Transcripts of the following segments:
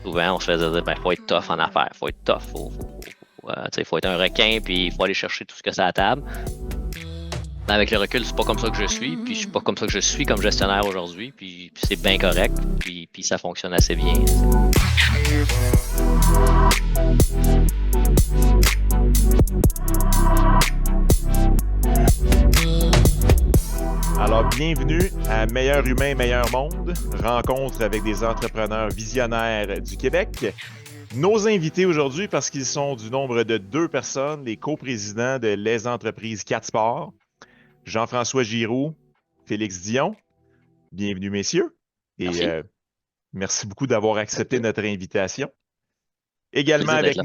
souvent, on se faisait dire, ben, faut être tough en affaires, faut être tough, faut être un requin, puis il faut aller chercher tout ce que c'est à la table. Mais avec le recul, c'est pas comme ça que je suis, puis je suis pas comme ça que je suis comme gestionnaire aujourd'hui, puis c'est bien correct, puis ça fonctionne assez bien. Alors, bienvenue à Meilleur humain, meilleur monde, rencontre avec des entrepreneurs visionnaires du Québec. Nos invités aujourd'hui, parce qu'ils sont du nombre de 2 personnes, les coprésidents de Les Entreprises 4 Sports, Jean-François Giroux, Félix Dion. Bienvenue, messieurs. Et Merci. merci beaucoup d'avoir accepté notre invitation. Également Plaisir d'être là.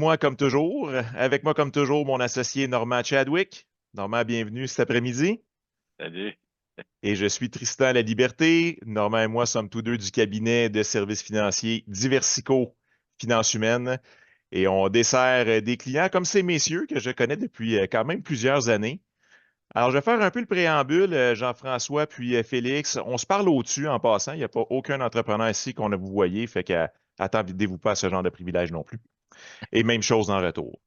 avec moi comme toujours, mon associé Normand Chadwick. Normand, bienvenue cet après-midi. Salut. Et je suis Tristan Laliberté. Normand et moi sommes tous deux du cabinet de services financiers Diversico Finances Humaines. Et on dessert des clients comme ces messieurs que je connais depuis quand même plusieurs années. Alors, je vais faire un peu le préambule, Jean-François puis Félix. On se parle au-dessus en passant. Il n'y a pas aucun entrepreneur ici qu'on a vous voyez, fait que attendez-vous pas à ce genre de privilège non plus. Et même chose en retour.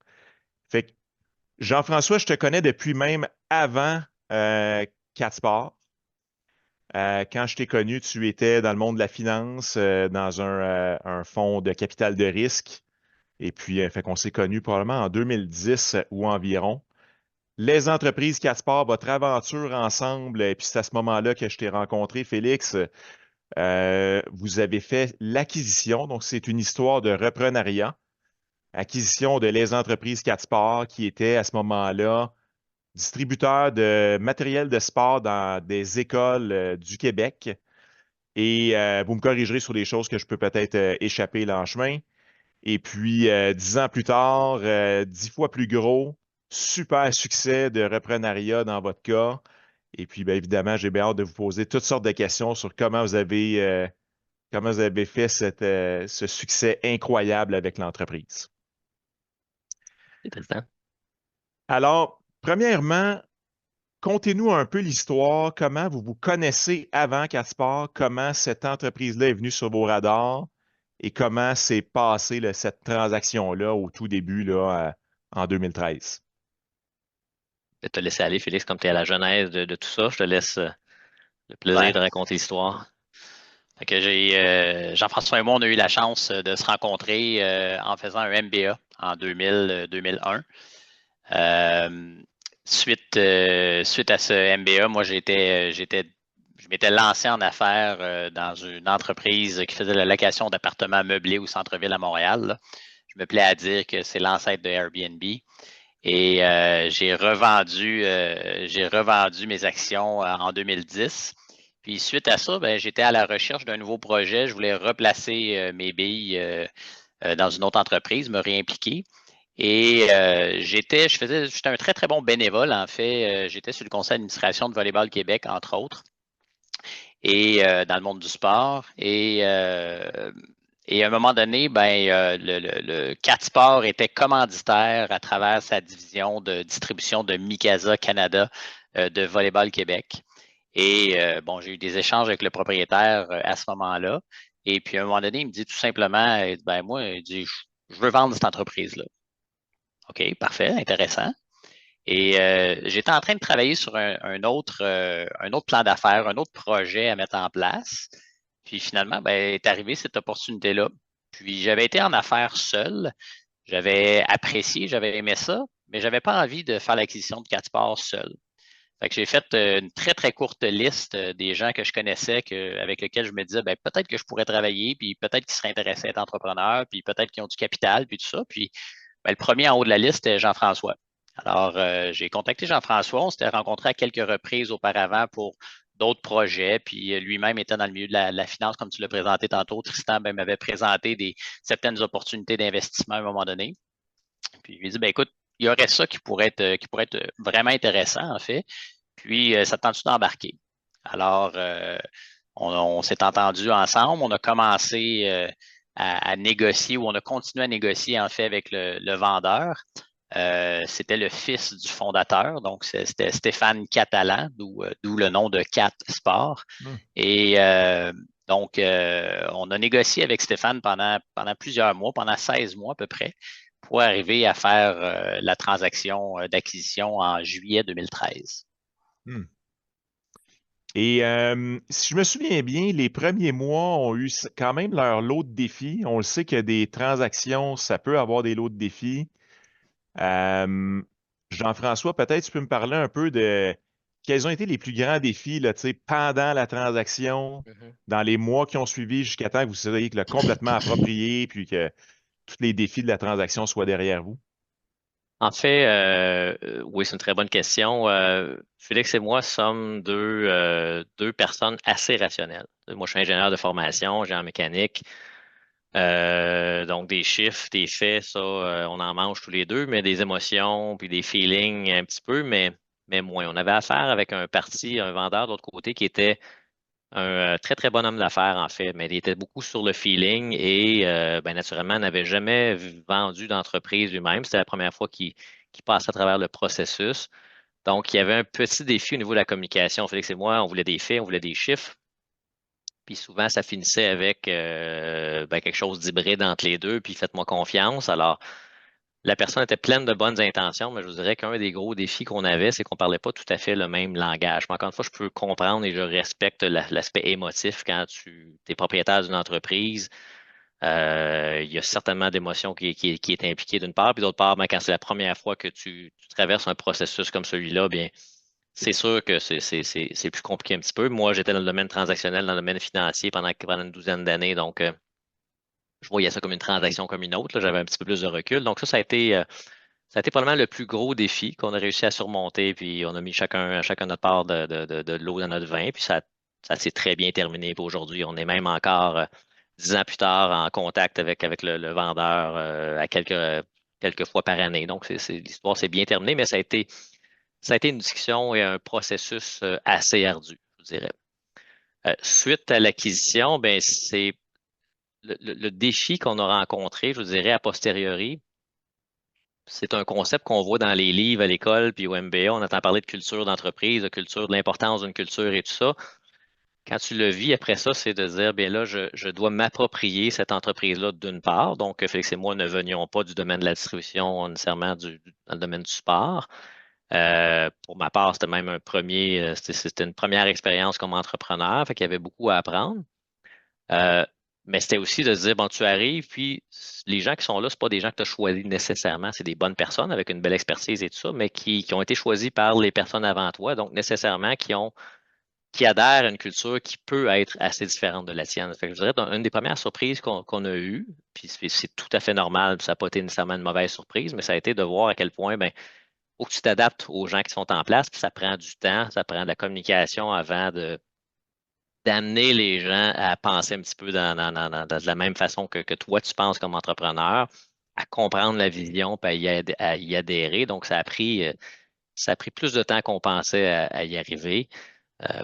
Fait que Jean-François, je te connais depuis même avant Catsport. Quand je t'ai connu, tu étais dans le monde de la finance, dans un fonds de capital de risque. Et puis, fait qu'on s'est connus probablement en 2010 ou environ. Les entreprises Catsport, votre aventure ensemble, et puis c'est à ce moment-là que je t'ai rencontré, Félix. Vous avez fait l'acquisition, donc c'est une histoire de reprenariat, acquisition de les entreprises Catsport qui était à ce moment-là distributeur de matériel de sport dans des écoles du Québec. Et vous me corrigerez sur les choses que je peux peut-être échapper là en chemin. Et puis, 10 ans plus tard, 10 fois plus gros, super succès de reprenariat dans votre cas. Et puis, bien évidemment, j'ai bien hâte de vous poser toutes sortes de questions sur comment vous avez fait ce succès incroyable avec l'entreprise. C'est Tristan. Alors, premièrement, contez-nous un peu l'histoire, comment vous vous connaissez avant Caspar, comment cette entreprise-là est venue sur vos radars et comment s'est passée là, cette transaction-là au tout début là, en 2013. Je vais te laisser aller, Félix, comme tu es à la genèse de tout ça. Je te laisse le plaisir Ouais. de raconter l'histoire. Fait que Jean-François et moi, on a eu la chance de se rencontrer en faisant un MBA en 2001. Suite à ce MBA, moi, je m'étais lancé en affaires dans une entreprise qui faisait la location d'appartements meublés au centre-ville à Montréal, là. Je me plais à dire que c'est l'ancêtre de Airbnb. Et j'ai revendu mes actions en 2010. Puis suite à ça, ben, j'étais à la recherche d'un nouveau projet. Je voulais replacer mes billes dans une autre entreprise, me réimpliquer. Et j'étais un très, très bon bénévole, en fait. J'étais sur le conseil d'administration de Volleyball Québec, entre autres, et dans le monde du sport. Et à un moment donné, ben, le CatSport était commanditaire à travers sa division de distribution de Mikasa Canada de Volleyball Québec. Et bon, j'ai eu des échanges avec le propriétaire à ce moment-là. Et puis à un moment donné, il me dit tout simplement, ben moi, il dit, je veux vendre cette entreprise-là. OK, parfait, intéressant. Et j'étais en train de travailler sur un autre plan d'affaires, un autre projet à mettre en place. Puis finalement, ben, est arrivée cette opportunité-là. Puis j'avais été en affaires seul. J'avais apprécié, j'avais aimé ça, mais j'avais pas envie de faire l'acquisition de 4 seul. Fait que j'ai fait une très, très courte liste des gens que je connaissais avec lesquels je me disais, ben, peut-être que je pourrais travailler, puis peut-être qu'ils seraient intéressés à être entrepreneurs, puis peut-être qu'ils ont du capital, puis tout ça. Puis ben, le premier en haut de la liste, c'était Jean-François. Alors, j'ai contacté Jean-François. On s'était rencontré à quelques reprises auparavant pour d'autres projets. Puis lui-même était dans le milieu de la finance, comme tu l'as présenté tantôt. Tristan ben, m'avait présenté certaines opportunités d'investissement à un moment donné. Puis je lui ai dit, ben, écoute, il y aurait ça qui pourrait être vraiment intéressant, en fait. Puis, ça te tente-tu d'embarquer? Alors, on s'est entendu ensemble. On a commencé à négocier ou on a continué à négocier, en fait, avec le vendeur. C'était le fils du fondateur, donc c'était Stéphane Catalan, d'où le nom de Cat Sport. Hmm. Et Donc, on a négocié avec Stéphane pendant plusieurs mois, pendant 16 mois à peu près, pour arriver à faire la transaction d'acquisition en juillet 2013. Hmm. Et si je me souviens bien, les premiers mois ont eu quand même leur lot de défis. On le sait que des transactions, ça peut avoir des lots de défis. Euh, Jean-François, peut-être tu peux me parler un peu de quels ont été les plus grands défis là, tu sais, pendant la transaction, Mhm. dans les mois qui ont suivi jusqu'à temps que vous soyez complètement approprié, puis que tous les défis de la transaction soient derrière vous. En fait, oui, c'est une très bonne question. Félix et moi sommes deux personnes assez rationnelles. Moi, je suis ingénieur de formation, j'ai en mécanique. Donc, des chiffres, des faits, ça, on en mange tous les deux, mais des émotions, puis des feelings un petit peu, mais moins. On avait affaire avec un parti, un vendeur de l'autre côté qui était un très, très bon homme d'affaires, en fait, mais il était beaucoup sur le feeling et ben, naturellement, n'avait jamais vendu d'entreprise lui-même. C'était la première fois qu'il passait à travers le processus. Donc, il y avait un petit défi au niveau de la communication. Félix et moi, on voulait des faits, on voulait des chiffres. Puis souvent, ça finissait avec ben, quelque chose d'hybride entre les deux, puis faites-moi confiance. Alors, la personne était pleine de bonnes intentions, mais je vous dirais qu'un des gros défis qu'on avait, c'est qu'on ne parlait pas tout à fait le même langage. Mais encore une fois, je peux comprendre et je respecte l'aspect émotif quand tu es propriétaire d'une entreprise. Il y a certainement d'émotions qui est impliquée d'une part, puis d'autre part, ben, quand c'est la première fois que tu traverses un processus comme celui-là, bien, c'est sûr que c'est plus compliqué un petit peu. Moi, j'étais dans le domaine transactionnel, dans le domaine financier pendant une douzaine d'années, donc je voyais ça comme une transaction comme une autre, là. J'avais un petit peu plus de recul. Donc ça a été probablement le plus gros défi qu'on a réussi à surmonter, puis on a mis chacun notre part de l'eau dans notre vin, puis ça s'est très bien terminé. Puis aujourd'hui, on est même encore 10 ans plus tard en contact avec le vendeur à quelques fois par année. Donc, l'histoire s'est bien terminée, mais ça a été une discussion et un processus assez ardu, je dirais. Suite à l'acquisition, ben, c'est le défi qu'on a rencontré, je vous dirais, a posteriori. C'est un concept qu'on voit dans les livres à l'école puis au MBA. On entend parler de culture d'entreprise, de culture, de l'importance d'une culture et tout ça. Quand tu le vis après ça, c'est de dire, bien là, je dois m'approprier cette entreprise-là d'une part. Donc, Félix et moi ne venions pas du domaine de la distribution nécessairement dans le domaine du sport. Pour ma part, c'était même c'était une première expérience comme entrepreneur, fait qu'il y avait beaucoup à apprendre. Euh, mais c'était aussi de se dire, bon, tu arrives, puis les gens qui sont là, ce pas des gens que tu as choisis nécessairement, c'est des bonnes personnes avec une belle expertise et tout ça, mais qui ont été choisis par les personnes avant toi, donc nécessairement qui adhèrent à une culture qui peut être assez différente de la tienne. Fait que je dirais, une des premières surprises qu'on a eues, puis c'est tout à fait normal, puis ça n'a pas été nécessairement une mauvaise surprise, mais ça a été de voir à quel point, ben, faut que tu t'adaptes aux gens qui sont en place, puis ça prend du temps, ça prend de la communication avant d'amener les gens à penser un petit peu de la même façon que toi, tu penses comme entrepreneur, à comprendre la vision, puis à y adhérer. Donc, ça a pris plus de temps qu'on pensait à y arriver.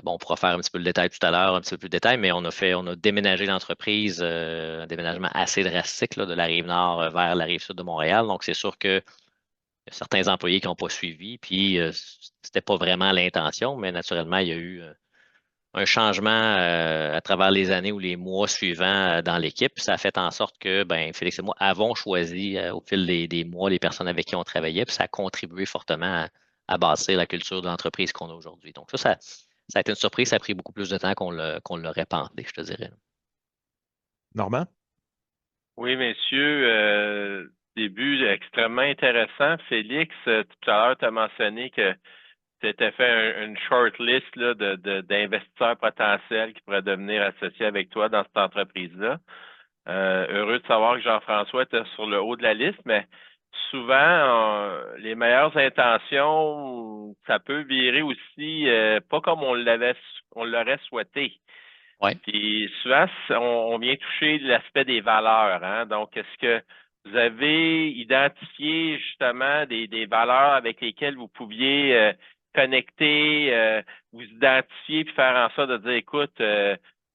Bon, on pourra faire un petit peu le détail tout à l'heure, un petit peu plus de détail, mais on a déménagé l'entreprise, un déménagement assez drastique là, de la rive nord vers la rive sud de Montréal. Donc, c'est sûr que y a certains employés qui n'ont pas suivi, puis c'était pas vraiment l'intention, mais naturellement, il y a eu un changement à travers les années ou les mois suivants dans l'équipe. Ça a fait en sorte que ben, Félix et moi avons choisi au fil des mois les personnes avec qui on travaillait, puis ça a contribué fortement à bâtir la culture de l'entreprise qu'on a aujourd'hui. Donc ça a été une surprise, ça a pris beaucoup plus de temps qu'on l'aurait pensé, je te dirais. Normand? Oui, messieurs, début extrêmement intéressant. Félix, tout à l'heure, tu as mentionné que tu étais fait une short list là, d'investisseurs potentiels qui pourraient devenir associés avec toi dans cette entreprise-là. Heureux de savoir que Jean-François était sur le haut de la liste, mais souvent, les meilleures intentions, ça peut virer aussi pas comme on l'aurait souhaité. Oui. Puis souvent, on vient toucher l'aspect des valeurs, hein. Donc, est-ce que vous avez identifié justement des valeurs avec lesquelles vous pouviez connecter, vous identifier puis faire en sorte de dire, écoute,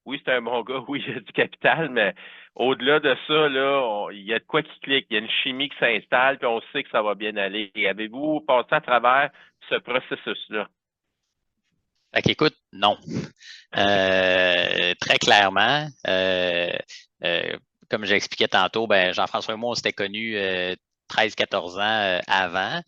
oui, c'est un bon gars, oui, il y a du capital, mais au-delà de ça, là, il y a de quoi qui clique, il y a une chimie qui s'installe, puis on sait que ça va bien aller. Et avez-vous passé à travers ce processus-là? Fait qu'écoute, non. Très clairement, comme j'expliquais tantôt, ben, Jean-François et moi, on s'était connus 13-14 ans avant.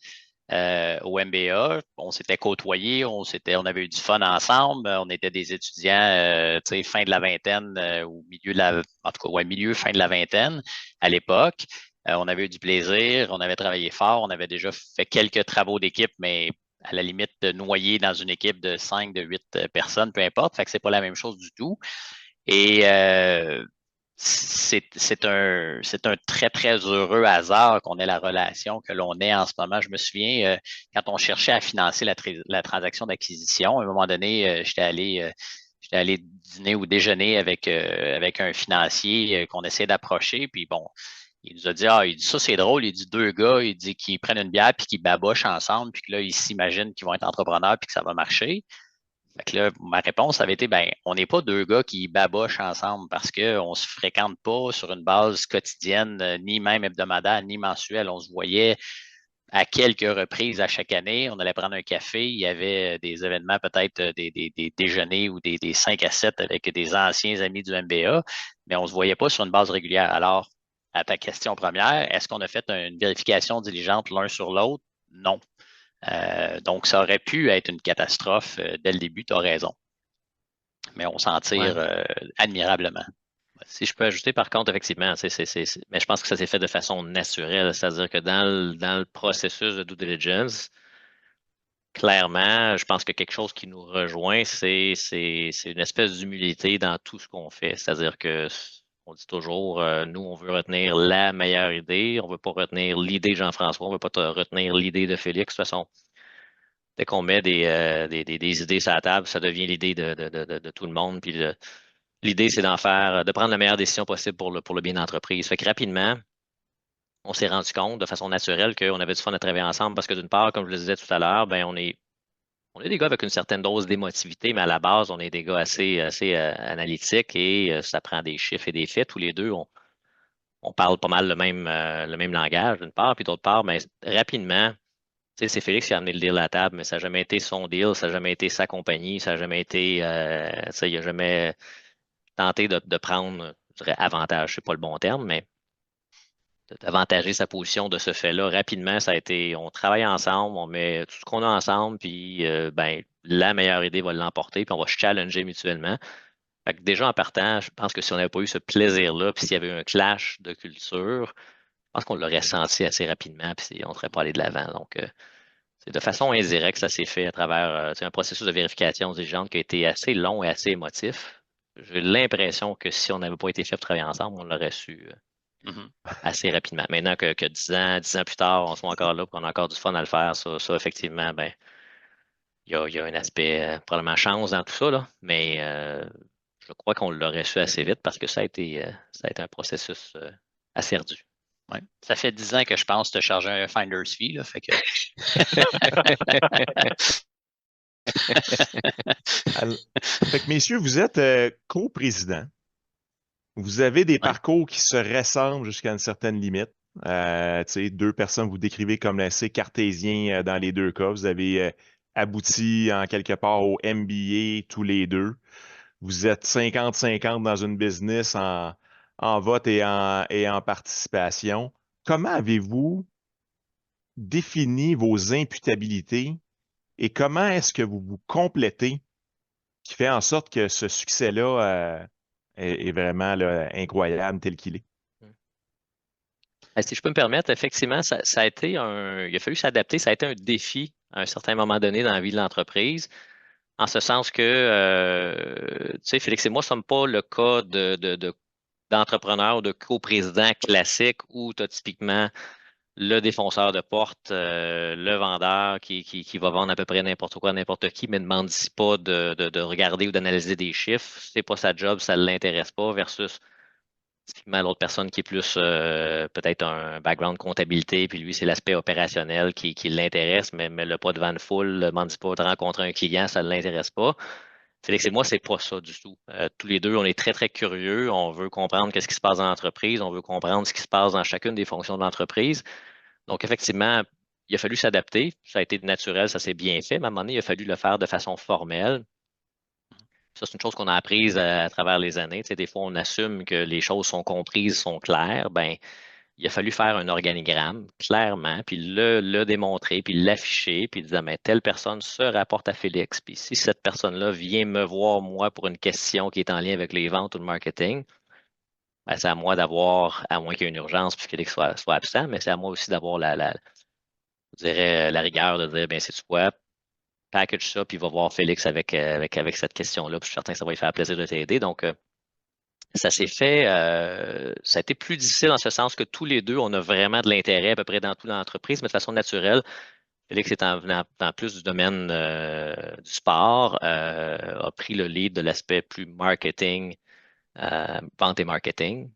Au MBA. On s'était côtoyés, on avait eu du fun ensemble. On était des étudiants, fin de la vingtaine ou milieu de la, en tout cas, ouais, milieu, fin de la vingtaine à l'époque. On avait eu du plaisir, on avait travaillé fort, on avait déjà fait quelques travaux d'équipe, mais à la limite de noyer dans une équipe de 5, de 8 personnes, peu importe. Fait que c'est pas la même chose du tout. Et c'est un très, très heureux hasard qu'on ait la relation que l'on est en ce moment. Je me souviens, quand on cherchait à financer la transaction d'acquisition, à un moment donné, j'étais allé dîner ou déjeuner avec un financier qu'on essayait d'approcher. Puis bon, il nous a dit, il dit ça, c'est drôle. Il dit deux gars, il dit qu'ils prennent une bière puis qu'ils babochent ensemble, puis que là, ils s'imaginent qu'ils vont être entrepreneurs puis que ça va marcher. Fait que là, ma réponse avait été, ben, on n'est pas deux gars qui babochent ensemble parce qu'on ne se fréquente pas sur une base quotidienne, ni même hebdomadaire, ni mensuelle. On se voyait à quelques reprises à chaque année. On allait prendre un café. Il y avait des événements, peut-être des déjeuners ou des 5 à 7 avec des anciens amis du MBA, mais on ne se voyait pas sur une base régulière. Alors, à ta question première, est-ce qu'on a fait une vérification diligente l'un sur l'autre? Non. Donc, ça aurait pu être une catastrophe dès le début, tu as raison. Mais on s'en tire admirablement. Si je peux ajouter, par contre, effectivement, mais je pense que ça s'est fait de façon naturelle, c'est-à-dire que dans le processus de due diligence, clairement, je pense que quelque chose qui nous rejoint, c'est une espèce d'humilité dans tout ce qu'on fait. C'est-à-dire que on dit toujours, nous, on veut retenir la meilleure idée, on ne veut pas retenir l'idée de Jean-François, on ne veut pas retenir l'idée de Félix. De toute façon, dès qu'on met des idées sur la table, ça devient l'idée de tout le monde. Puis l'idée, c'est de prendre la meilleure décision possible pour le bien de l'entreprise. Fait que rapidement, on s'est rendu compte de façon naturelle qu'on avait du fun à travailler ensemble parce que d'une part, comme je le disais tout à l'heure, ben on est des gars avec une certaine dose d'émotivité, mais à la base, on est des gars assez analytiques et ça prend des chiffres et des faits. Tous les deux, on parle pas mal le même langage, d'une part, puis d'autre part, mais rapidement, c'est Félix qui a amené le deal à la table, mais ça n'a jamais été son deal, ça n'a jamais été sa compagnie, ça n'a jamais été, il n'a jamais tenté de prendre, je dirais, avantage, c'est pas le bon terme, mais d'avantager sa position de ce fait-là. Rapidement, ça a été, on travaille ensemble, on met tout ce qu'on a ensemble, puis ben, la meilleure idée va l'emporter, puis on va se challenger mutuellement. Fait que déjà en partant, je pense que si on n'avait pas eu ce plaisir-là, puis s'il y avait eu un clash de culture, je pense qu'on l'aurait senti assez rapidement, puis on ne serait pas allé de l'avant. Donc, c'est de façon indirecte, ça s'est fait à travers un processus de vérification diligente qui a été assez long et assez émotif. J'ai l'impression que si on n'avait pas été fait pour travailler ensemble, on l'aurait su assez rapidement. Maintenant que 10 ans plus tard, on soit encore là, qu'on a encore du fun à le faire, ça effectivement, ben, il y a un aspect probablement chance dans tout ça, là, mais je crois qu'on l'aurait su assez vite parce que ça a été un processus assez ardu. Ouais. Ça fait 10 ans que je pense te charger un finder's fee, là, fait que... Fait que, messieurs, vous êtes co-présidents. Vous avez des parcours qui se ressemblent jusqu'à une certaine limite. Deux personnes, vous décrivez comme assez cartésien dans les deux cas. Vous avez abouti en quelque part au MBA tous les deux. Vous êtes 50-50 dans une business en vote et en participation. Comment avez-vous défini vos imputabilités et comment est-ce que vous vous complétez qui fait en sorte que ce succès-là est vraiment là, incroyable tel qu'il est? Si je peux me permettre, effectivement, ça a été il a fallu s'adapter, ça a été un défi à un certain moment donné dans la vie de l'entreprise, en ce sens que, tu sais, Félix et moi ne sommes pas le cas d'entrepreneur ou de coprésident classique où tu as typiquement le défonceur de porte, le vendeur qui va vendre à peu près n'importe quoi, n'importe qui, mais ne demande pas de regarder ou d'analyser des chiffres. C'est pas sa job, ça ne l'intéresse pas, versus typiquement l'autre personne qui est plus peut-être un background comptabilité, puis lui, c'est l'aspect opérationnel qui l'intéresse, mais le pas devant une foule, ne demande pas de rencontrer un client, ça ne l'intéresse pas. Félix et moi, c'est pas ça du tout. Tous les deux, on est très, très curieux. On veut comprendre qu'est-ce qui se passe dans l'entreprise. On veut comprendre ce qui se passe dans chacune des fonctions de l'entreprise. Donc, effectivement, il a fallu s'adapter. Ça a été naturel, ça s'est bien fait. Mais à un moment donné, il a fallu le faire de façon formelle. Ça, c'est une chose qu'on a apprise à travers les années. Tu sais, des fois, on assume que les choses sont comprises, sont claires. Ben, il a fallu faire un organigramme, clairement, puis le démontrer, puis l'afficher, puis dire, mais telle personne se rapporte à Félix. Puis si cette personne-là vient me voir, moi, pour une question qui est en lien avec les ventes ou le marketing, ben, c'est à moi d'avoir, à moins qu'il y ait une urgence, puis Félix soit absent, mais c'est à moi aussi d'avoir je dirais, la rigueur de dire, bien, c'est quoi, package ça, puis va voir Félix avec cette question-là, puis je suis certain que ça va lui faire plaisir de t'aider. Donc, ça s'est fait, ça a été plus difficile en ce sens que tous les deux, on a vraiment de l'intérêt à peu près dans toute l'entreprise, mais de façon naturelle. Félix est en plus du domaine du sport, a pris le lead de l'aspect plus marketing, vente et marketing,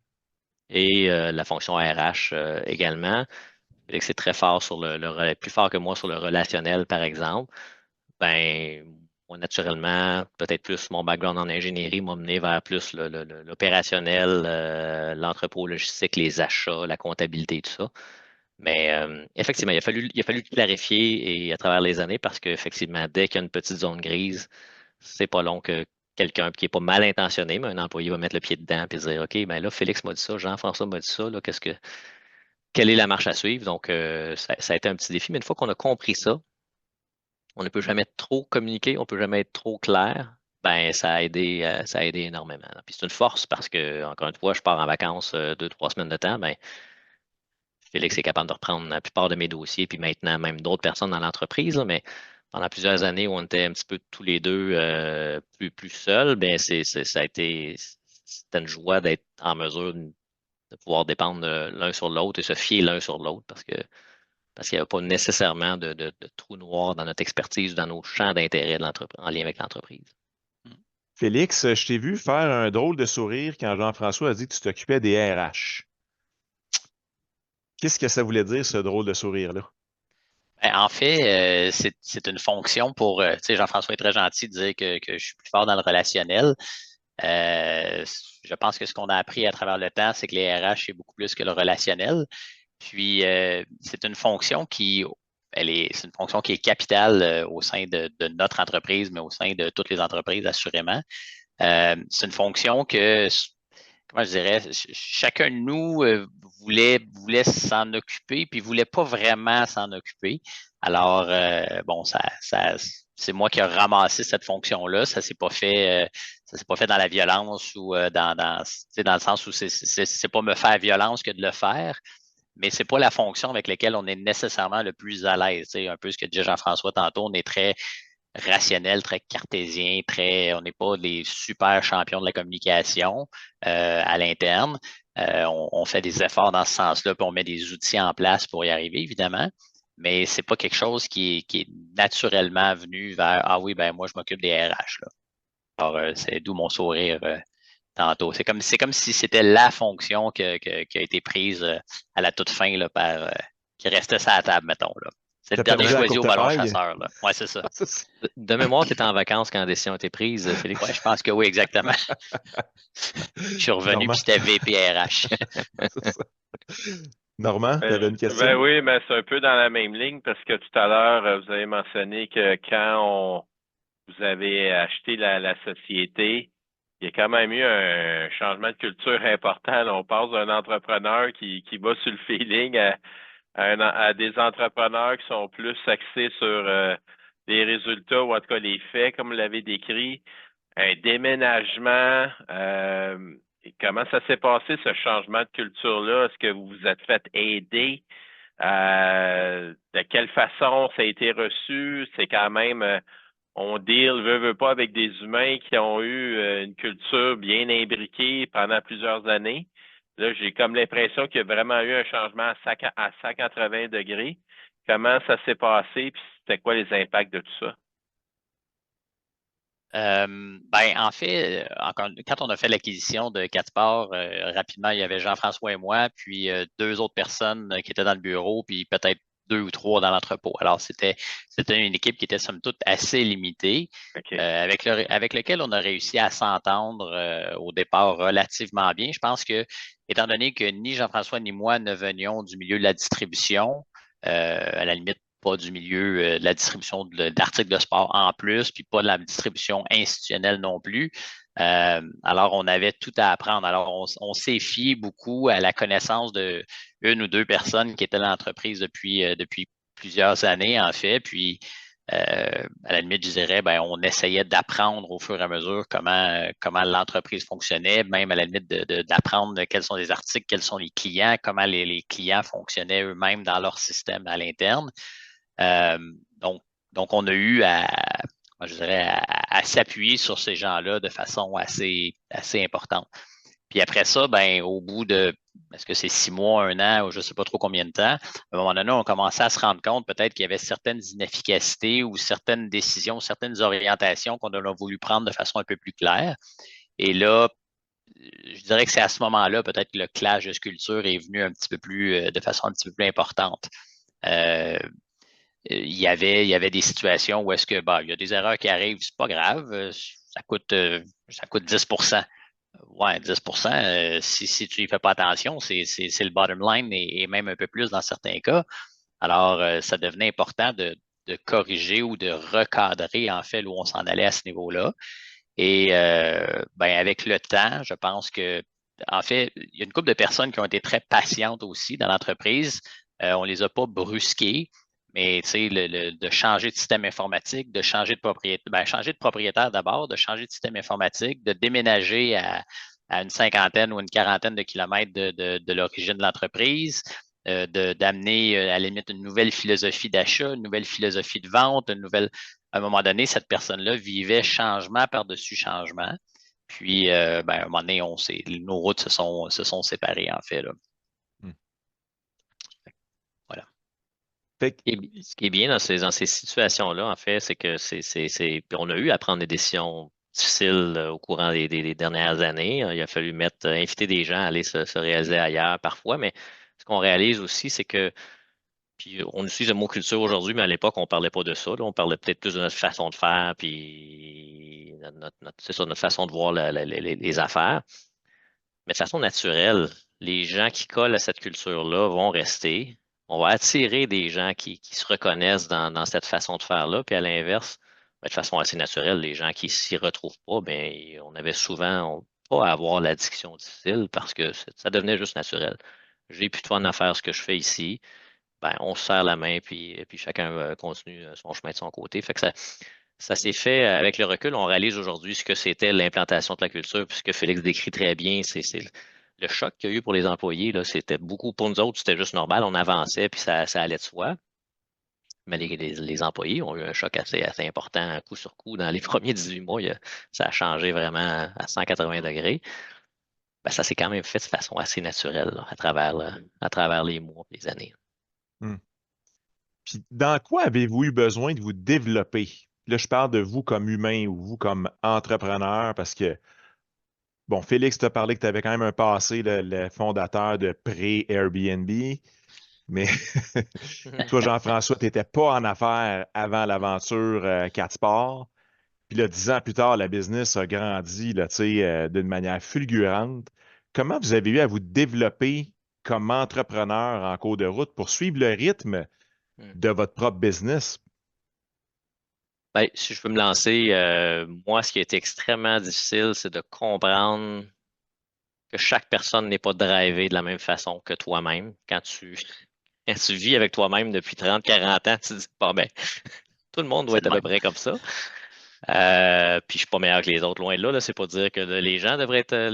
et la fonction RH également. Félix est très fort sur plus fort que moi sur le relationnel, par exemple. Ben, moi, naturellement, peut-être plus mon background en ingénierie m'a mené vers plus l'opérationnel, l'entrepôt logistique, les achats, la comptabilité, tout ça. Mais effectivement, il a fallu clarifier et à travers les années parce qu'effectivement, dès qu'il y a une petite zone grise, c'est pas long que quelqu'un qui n'est pas mal intentionné, mais un employé va mettre le pied dedans et dire OK, ben là, Félix m'a dit ça, Jean-François m'a dit ça, là, quelle est la marche à suivre? Donc, ça a été un petit défi, mais une fois qu'on a compris ça, on ne peut jamais trop communiquer, on ne peut jamais être trop clair. Ben, ça a aidé énormément. Puis c'est une force parce que, encore une fois, je pars en vacances 2, 3 semaines de temps. Ben, Félix est capable de reprendre la plupart de mes dossiers, puis maintenant même d'autres personnes dans l'entreprise. Là, mais pendant plusieurs années où on était un petit peu tous les deux plus seuls, ben c'était une joie d'être en mesure de pouvoir dépendre l'un sur l'autre et se fier l'un sur l'autre parce qu'il n'y avait pas nécessairement de trou noir dans notre expertise, dans nos champs d'intérêt en lien avec l'entreprise. Félix, je t'ai vu faire un drôle de sourire quand Jean-François a dit que tu t'occupais des RH. Qu'est-ce que ça voulait dire, ce drôle de sourire-là? Ben, en fait, c'est une fonction pour, tu sais, Jean-François est très gentil de dire que je suis plus fort dans le relationnel. Je pense que ce qu'on a appris à travers le temps, c'est que les RH, c'est beaucoup plus que le relationnel. Puis, c'est une fonction c'est une fonction qui est capitale au sein de notre entreprise, mais au sein de toutes les entreprises, assurément. C'est une fonction que, comment je dirais, chacun de nous voulait s'en occuper, puis voulait pas vraiment s'en occuper. Alors, bon, c'est moi qui ai ramassé cette fonction-là. Ça s'est pas fait dans la violence ou dans le sens où c'est pas me faire violence que de le faire, mais c'est pas la fonction avec laquelle on est nécessairement le plus à l'aise. Un peu ce que disait Jean-François tantôt, on est très rationnel, très cartésien, on n'est pas des super champions de la communication à l'interne. On fait des efforts dans ce sens-là, puis on met des outils en place pour y arriver, évidemment. Mais c'est pas quelque chose qui est naturellement venu vers ah oui, ben moi, je m'occupe des RH. Là. Alors, c'est d'où mon sourire tantôt. C'est comme si c'était la fonction qui a été prise à la toute fin là, qui restait sur la table, mettons. Là. C'est le dernier choisi au ballon chasseur. Là. Ouais, c'est ça. De mémoire, tu étais en vacances quand la décision a été prise, Félix. Ouais, je pense que oui, exactement. Je suis revenu puis j'étais VPRH. Normand, tu avais une question? Ben oui, mais c'est un peu dans la même ligne parce que tout à l'heure, vous avez mentionné que quand vous avez acheté la société, il y a quand même eu un changement de culture important. Là, on passe d'un entrepreneur qui va sur le feeling à des entrepreneurs qui sont plus axés sur les résultats ou en tout cas les faits, comme vous l'avez décrit. Un déménagement, comment ça s'est passé, ce changement de culture-là? Est-ce que vous vous êtes fait aider? De quelle façon ça a été reçu? C'est quand même, on deal, veut pas, avec des humains qui ont eu une culture bien imbriquée pendant plusieurs années. Là, j'ai comme l'impression qu'il y a vraiment eu un changement à 180 degrés. Comment ça s'est passé? Puis c'était quoi les impacts de tout ça? Ben, en fait, quand on a fait l'acquisition de Catsport, rapidement, il y avait Jean-François et moi, puis 2 autres personnes qui étaient dans le bureau, puis peut-être 2 ou 3 dans l'entrepôt. Alors, c'était une équipe qui était somme toute assez limitée, Okay. avec lequel on a réussi à s'entendre au départ relativement bien. Je pense que, étant donné que ni Jean-François ni moi ne venions du milieu de la distribution, à la limite, pas du milieu de la distribution d'articles de sport en plus, puis pas de la distribution institutionnelle non plus. Alors, on avait tout à apprendre. Alors, on s'est fié beaucoup à la connaissance de une ou deux personnes qui étaient dans l'entreprise depuis plusieurs années, en fait. Puis, à la limite, je dirais, ben, on essayait d'apprendre au fur et à mesure comment l'entreprise fonctionnait, même à la limite d'apprendre quels sont les articles, quels sont les clients, comment les clients fonctionnaient eux-mêmes dans leur système à l'interne. Donc, on a eu je dirais, à s'appuyer sur ces gens-là de façon assez importante. Puis après ça, ben, au bout de, est-ce que c'est 6 mois, 1 an, ou je ne sais pas trop combien de temps, à un moment donné, on commençait à se rendre compte peut-être qu'il y avait certaines inefficacités ou certaines décisions, certaines orientations qu'on a voulu prendre de façon un peu plus claire. Et là, je dirais que c'est à ce moment-là, peut-être que le clash de culture est venu un petit peu plus, de façon un petit peu plus importante. Il y avait des situations où est-ce que il y a des erreurs qui arrivent, c'est pas grave, ça coûte 10 Ouais, 10 si tu n'y fais pas attention, c'est le bottom line et même un peu plus dans certains cas. Alors, ça devenait important de corriger ou de recadrer, en fait, où on s'en allait à ce niveau-là. Et avec le temps, je pense que, en fait, il y a une couple de personnes qui ont été très patientes aussi dans l'entreprise. On ne les a pas brusquées, mais de changer de système informatique, de changer de propriétaire, changer de propriétaire d'abord, de changer de système informatique, de déménager à une cinquantaine ou une quarantaine de kilomètres de l'origine de l'entreprise, d'amener à la limite une nouvelle philosophie d'achat, une nouvelle philosophie de vente, à un moment donné, cette personne-là vivait changement par-dessus changement. Puis, à un moment donné, nos routes se sont séparées, en fait. Là. Voilà. Ce qui est bien dans ces situations-là, en fait, c'est que on a eu à prendre des décisions difficiles au courant des dernières années. Il a fallu inviter des gens à aller se réaliser ailleurs parfois, mais ce qu'on réalise aussi, c'est que puis on utilise le mot culture aujourd'hui, mais à l'époque, on ne parlait pas de ça. Là. On parlait peut-être plus de notre façon de faire, puis c'est ça, notre façon de voir les affaires. Mais de façon naturelle, les gens qui collent à cette culture-là vont rester. On va attirer des gens qui se reconnaissent dans cette façon de faire-là. Puis à l'inverse, de façon assez naturelle, les gens qui s'y retrouvent pas, bien, on avait souvent pas à avoir la discussion difficile parce que ça devenait juste naturel. J'ai plus de fun à faire ce que je fais ici. Ben, on se serre la main, puis chacun continue son chemin de son côté. Fait que ça s'est fait avec le recul. On réalise aujourd'hui ce que c'était l'implantation de la culture, puis ce que Félix décrit très bien, c'est le choc qu'il y a eu pour les employés. Là, c'était beaucoup pour nous autres, c'était juste normal. On avançait, puis ça allait de soi. Mais les employés ont eu un choc assez important, coup sur coup. Dans les premiers 18 mois, ça a changé vraiment à 180 degrés. Ben, ça s'est quand même fait de façon assez naturelle là, à travers les mois et les années. Puis, dans quoi avez-vous eu besoin de vous développer? Là, je parle de vous comme humain ou vous comme entrepreneur parce que, bon, Félix t'a parlé que tu avais quand même un passé, le fondateur de Pré-Airbnb, mais toi, Jean-François, tu n'étais pas en affaires avant l'aventure 4 Sports. Puis là, 10 ans plus tard, la business a grandi là, d'une manière fulgurante. Comment vous avez eu à vous développer comme entrepreneur en cours de route pour suivre le rythme de votre propre business? Ben, si je peux me lancer, moi, ce qui a été extrêmement difficile, c'est de comprendre que chaque personne n'est pas drivée de la même façon que toi-même. Quand tu vis avec toi-même depuis 30, 40 ans, tu te dis, bon, ben, tout le monde doit être à peu près comme ça. Puis je suis pas meilleur que les autres, loin de là. C'est pas dire que les gens devraient être,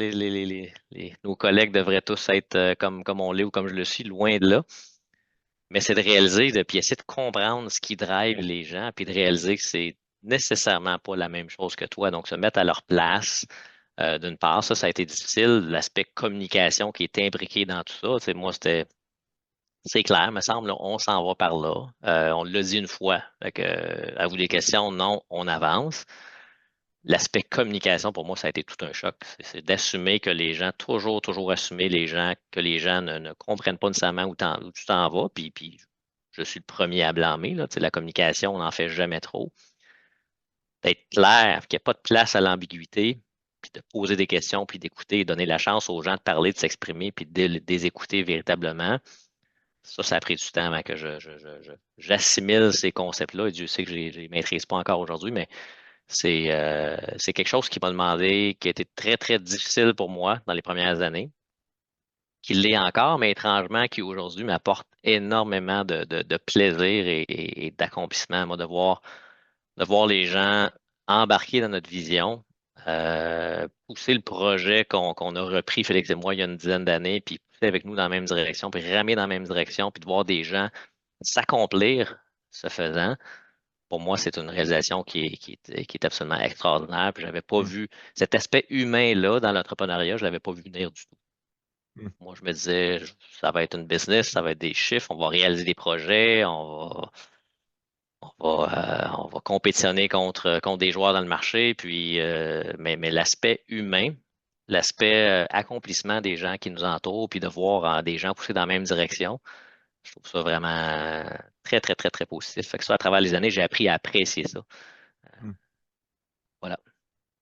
nos collègues devraient tous être comme on l'est ou comme je le suis, loin de là. Mais c'est de réaliser, puis essayer de comprendre ce qui drive les gens, puis de réaliser que c'est nécessairement pas la même chose que toi. Donc, se mettre à leur place, d'une part, ça a été difficile. L'aspect communication qui est imbriqué dans tout ça, moi, c'est clair, me semble, on s'en va par là. On l'a dit une fois. À vous des questions, non, on avance. L'aspect communication, pour moi, ça a été tout un choc. C'est d'assumer que les gens, toujours assumer que les gens ne comprennent pas nécessairement où tu t'en vas. Puis je suis le premier à blâmer. Là, la communication, on n'en fait jamais trop. D'être clair, qu'il n'y a pas de place à l'ambiguïté, puis de poser des questions, puis d'écouter, donner la chance aux gens de parler, de s'exprimer, puis de les écouter véritablement. ça a pris du temps avant que j'assimile ces concepts-là. Et Dieu sait que je ne les maîtrise pas encore aujourd'hui, mais c'est quelque chose qui m'a demandé, qui a été très, très difficile pour moi dans les premières années, qui l'est encore, mais étrangement, qui aujourd'hui m'apporte énormément de plaisir et d'accomplissement. Moi, de voir les gens embarquer dans notre vision, pousser le projet qu'on a repris, Félix et moi, il y a une dizaine d'années, puis pousser avec nous dans la même direction, puis ramer dans la même direction, puis de voir des gens s'accomplir ce faisant. Pour moi, c'est une réalisation qui est absolument extraordinaire. Puis je n'avais pas vu cet aspect humain-là dans l'entrepreneuriat, je ne l'avais pas vu venir du tout. Moi, je me disais, ça va être une business, ça va être des chiffres, on va réaliser des projets, on va compétitionner contre des joueurs dans le marché, puis, mais l'aspect humain, l'aspect accomplissement des gens qui nous entourent, puis de voir des gens pousser dans la même direction, je trouve ça vraiment très, très, très, très positif. Fait que ça, à travers les années, j'ai appris à apprécier ça. Voilà.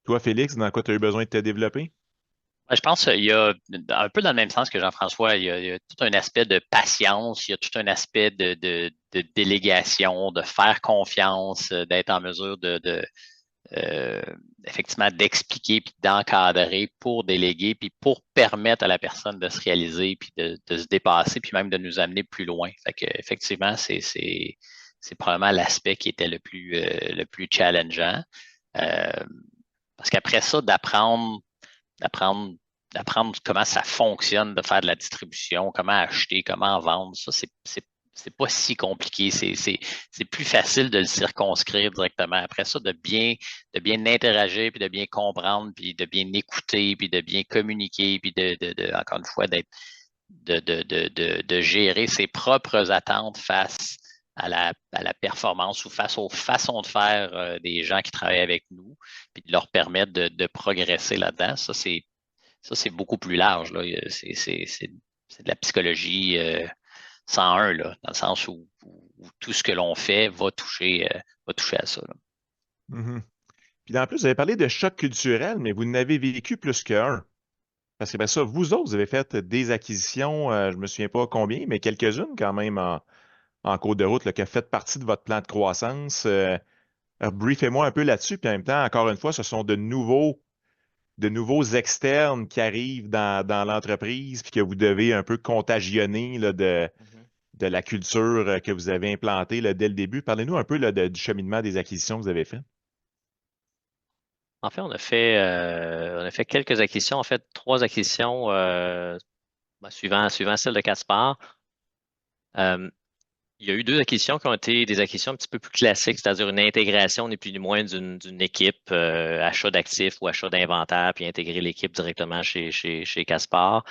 Toi, Félix, dans quoi tu as eu besoin de te développer? Je pense qu'il y a un peu dans le même sens que Jean-François, il y a tout un aspect de patience, il y a tout un aspect de délégation, de faire confiance, d'être en mesure effectivement d'expliquer puis d'encadrer pour déléguer puis pour permettre à la personne de se réaliser puis de se dépasser puis même de nous amener plus loin. Fait que, effectivement, c'est probablement l'aspect qui était le plus challengeant. Parce qu'après ça, d'apprendre comment ça fonctionne, de faire de la distribution, comment acheter, comment vendre, ça, c'est pas si compliqué. C'est plus facile de le circonscrire directement. Après ça, de bien interagir, puis de bien comprendre, puis de bien écouter, puis de bien communiquer, puis encore une fois, de gérer ses propres attentes face à la performance ou face aux façons de faire des gens qui travaillent avec nous, puis de leur permettre de progresser là-dedans. Ça, c'est beaucoup plus large. C'est de la psychologie 101, là, dans le sens où tout ce que l'on fait va toucher à ça. Puis en plus, vous avez parlé de choc culturel, mais vous n'avez vécu plus qu'un. Parce que ben ça, vous autres, vous avez fait des acquisitions, je me souviens pas combien, mais quelques-unes quand même en cours de route, là, qui a fait partie de votre plan de croissance. Briefez-moi un peu là-dessus. Puis en même temps, encore une fois, ce sont de nouveaux externes qui arrivent dans l'entreprise, puis que vous devez un peu contagionner là, de la culture que vous avez implantée là, dès le début. Parlez-nous un peu là, du cheminement des acquisitions que vous avez fait. En fait, on a fait quelques acquisitions, en fait, 3 acquisitions suivant celle de Caspar. Il y a eu 2 acquisitions qui ont été des acquisitions un petit peu plus classiques, c'est-à-dire une intégration, ni plus ni moins, d'une équipe, achat d'actifs ou achat d'inventaire, puis intégrer l'équipe directement chez Caspar.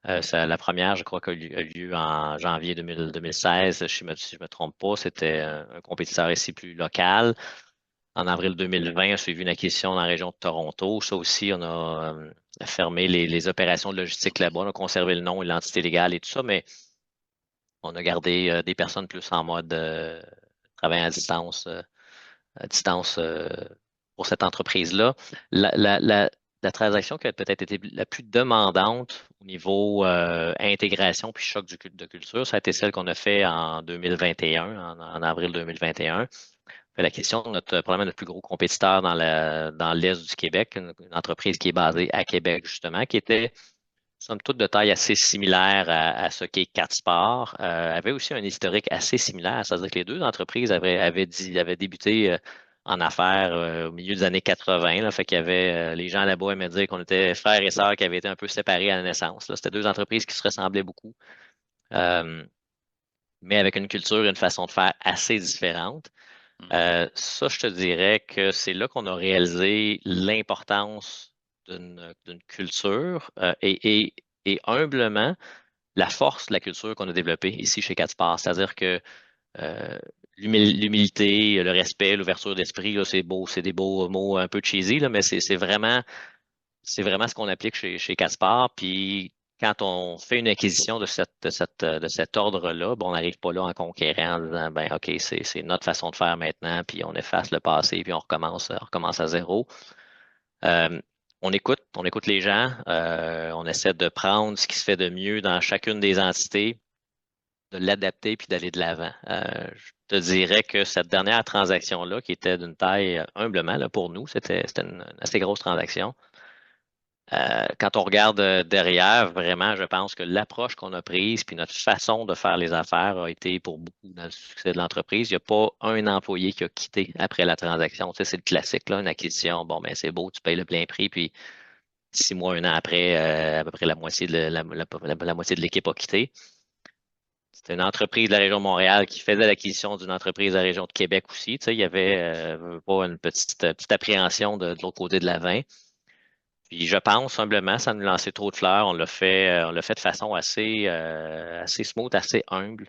La première, je crois, a lieu en janvier 2016, si je me trompe pas. C'était un compétiteur ici plus local. En avril 2020, a suivi une acquisition dans la région de Toronto. Ça aussi, on a fermé les opérations de logistique là-bas. On a conservé le nom et l'entité légale et tout ça, mais on a gardé des personnes plus en mode travail à distance, pour cette entreprise-là. La transaction qui a peut-être été la plus demandante au niveau intégration puis choc de culture, ça a été celle qu'on a fait en 2021, en avril 2021. La question de probablement notre plus gros compétiteur dans l'Est du Québec, une entreprise qui est basée à Québec, justement, qui était somme toute de taille assez similaire à ce qu'est CatSport, avait aussi un historique assez similaire. C'est-à-dire que les 2 entreprises avaient débuté en affaires au milieu des années 80. Là, fait qu'il y avait les gens là-bas aimaient dire qu'on était frères et sœurs qui avaient été un peu séparés à la naissance. C'était 2 entreprises qui se ressemblaient beaucoup, mais avec une culture et une façon de faire assez différentes. Ça, je te dirais que c'est là qu'on a réalisé l'importance d'une culture et humblement la force de la culture qu'on a développée ici chez Catspar. C'est-à-dire que l'humilité, le respect, l'ouverture d'esprit, c'est beau, c'est des beaux mots un peu cheesy, là, mais c'est vraiment ce qu'on applique chez Catspar. Puis quand on fait une acquisition de cet ordre-là, on n'arrive pas là en conquérant, en disant, ben OK, c'est notre façon de faire maintenant, puis on efface le passé, puis on recommence à zéro. On écoute les gens, on essaie de prendre ce qui se fait de mieux dans chacune des entités, l'adapter puis d'aller de l'avant. Je te dirais que cette dernière transaction-là, qui était d'une taille humblement là, pour nous, c'était une assez grosse transaction. Quand on regarde derrière, vraiment, je pense que l'approche qu'on a prise puis notre façon de faire les affaires a été pour beaucoup dans le succès de l'entreprise. Il n'y a pas un employé qui a quitté après la transaction. Tu sais, c'est le classique, là, une acquisition. Bon, ben c'est beau, tu payes le plein prix, puis 6 mois, un an après, à peu près la moitié de la moitié de l'équipe a quitté. C'était une entreprise de la région de Montréal qui faisait l'acquisition d'une entreprise de la région de Québec aussi. Tu sais, il y avait pas une petite appréhension de l'autre côté de la 20. Puis je pense humblement, ça nous lançait trop de fleurs. On l'a fait de façon assez smooth, assez humble.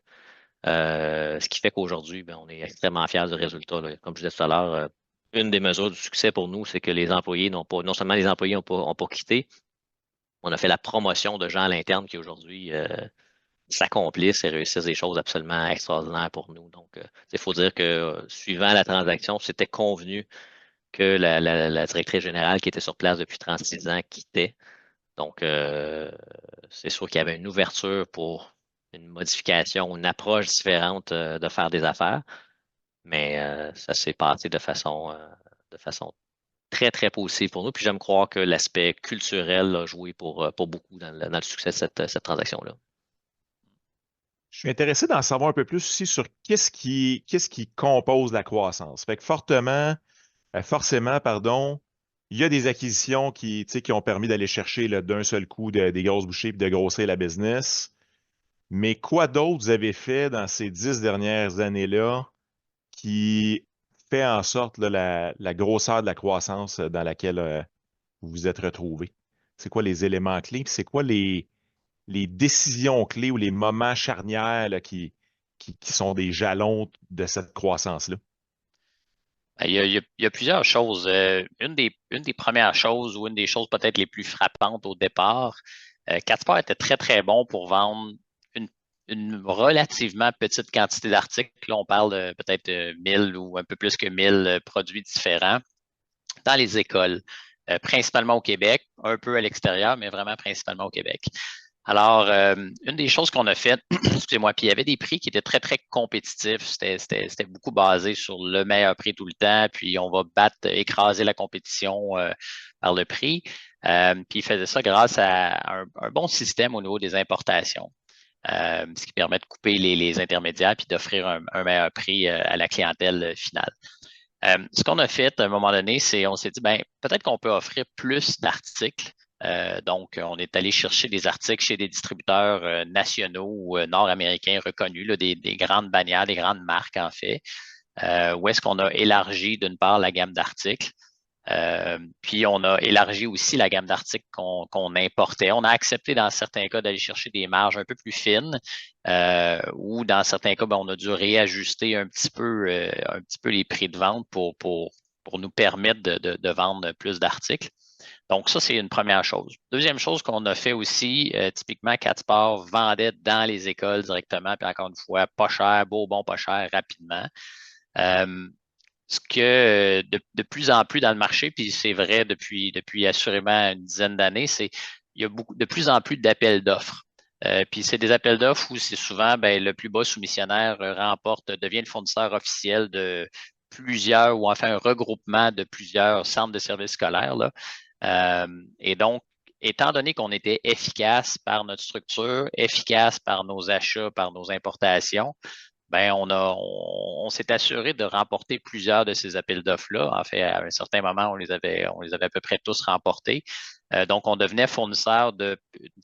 Ce qui fait qu'aujourd'hui, on est extrêmement fiers du résultat, là. Comme je disais tout à l'heure, une des mesures du succès pour nous, c'est que les employés non seulement les employés n'ont pas quitté, on a fait la promotion de gens à l'interne qui aujourd'hui s'accomplissent et réussissent des choses absolument extraordinaires pour nous. Donc, il faut dire que suivant la transaction, c'était convenu que la directrice générale qui était sur place depuis 36 ans quittait. Donc, c'est sûr qu'il y avait une ouverture pour une modification, une approche différente de faire des affaires, mais ça s'est passé de façon très, très positive pour nous. Puis j'aime croire que l'aspect culturel a joué pour beaucoup dans le succès de cette transaction-là. Je suis intéressé d'en savoir un peu plus aussi sur qu'est-ce qui compose la croissance. Fait que forcément, pardon, il y a des acquisitions qui ont permis d'aller chercher là, d'un seul coup des grosses bouchées et de grossir la business. Mais quoi d'autre vous avez fait dans ces 10 dernières années-là qui fait en sorte là, la grosseur de la croissance dans laquelle vous vous êtes retrouvé? C'est quoi les éléments clés? Puis c'est quoi les décisions clés ou les moments charnières là, qui sont des jalons de cette croissance-là? Il y a plusieurs choses. Une des premières choses ou une des choses peut-être les plus frappantes au départ, Catsport était très, très bon pour vendre une relativement petite quantité d'articles. Là, on parle de peut-être 1000 ou un peu plus que 1000 produits différents dans les écoles, principalement au Québec, un peu à l'extérieur, mais vraiment principalement au Québec. Alors, une des choses qu'on a faites, excusez-moi, puis il y avait des prix qui étaient très, très compétitifs. C'était beaucoup basé sur le meilleur prix tout le temps, puis on va écraser la compétition par le prix. Puis il faisait ça grâce à un bon système au niveau des importations, ce qui permet de couper les intermédiaires puis d'offrir un meilleur prix à la clientèle finale. Ce qu'on a fait à un moment donné, c'est on s'est dit, ben peut-être qu'on peut offrir plus d'articles. Donc, on est allé chercher des articles chez des distributeurs nationaux ou nord-américains reconnus, là, des grandes bannières, des grandes marques en fait, où est-ce qu'on a élargi d'une part la gamme d'articles. Puis on a élargi aussi la gamme d'articles qu'on importait. On a accepté dans certains cas d'aller chercher des marges un peu plus fines, ou dans certains cas, ben, on a dû réajuster un petit peu les prix de vente pour nous permettre de vendre plus d'articles. Donc, ça, c'est une première chose. Deuxième chose qu'on a fait aussi, typiquement, Catsport vendait dans les écoles directement, puis encore une fois, pas cher, beau, bon, pas cher, rapidement. Ce que de plus en plus dans le marché, puis c'est vrai depuis assurément une dizaine d'années, c'est il y a de plus en plus d'appels d'offres. Puis c'est des appels d'offres où c'est souvent le plus bas soumissionnaire devient le fournisseur officiel de plusieurs ou enfin un regroupement de plusieurs centres de services scolaires, là. Et donc, étant donné qu'on était efficace par notre structure, efficace par nos achats, par nos importations, on s'est assuré de remporter plusieurs de ces appels d'offres-là. En fait, à un certain moment, on les avait à peu près tous remportés. Donc, on devenait fournisseur d'une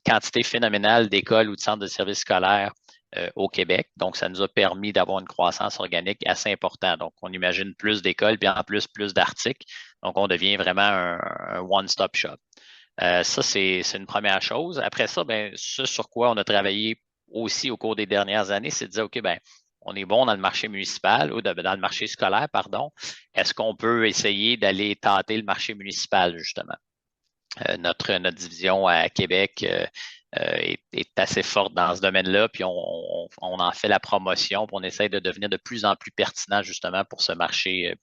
quantité phénoménale d'écoles ou de centres de services scolaires au Québec. Donc, ça nous a permis d'avoir une croissance organique assez importante. Donc, on imagine plus d'écoles, puis en plus d'articles. Donc, on devient vraiment un one-stop shop. Ça, c'est une première chose. Après ça, ce sur quoi on a travaillé aussi au cours des dernières années, c'est de dire, OK, on est bon dans le marché municipal ou dans le marché scolaire, pardon. Est-ce qu'on peut essayer d'aller tâter le marché municipal, justement? Notre division à Québec est assez forte dans ce domaine-là, puis on en fait la promotion, puis on essaie de devenir de plus en plus pertinent justement pour ce marché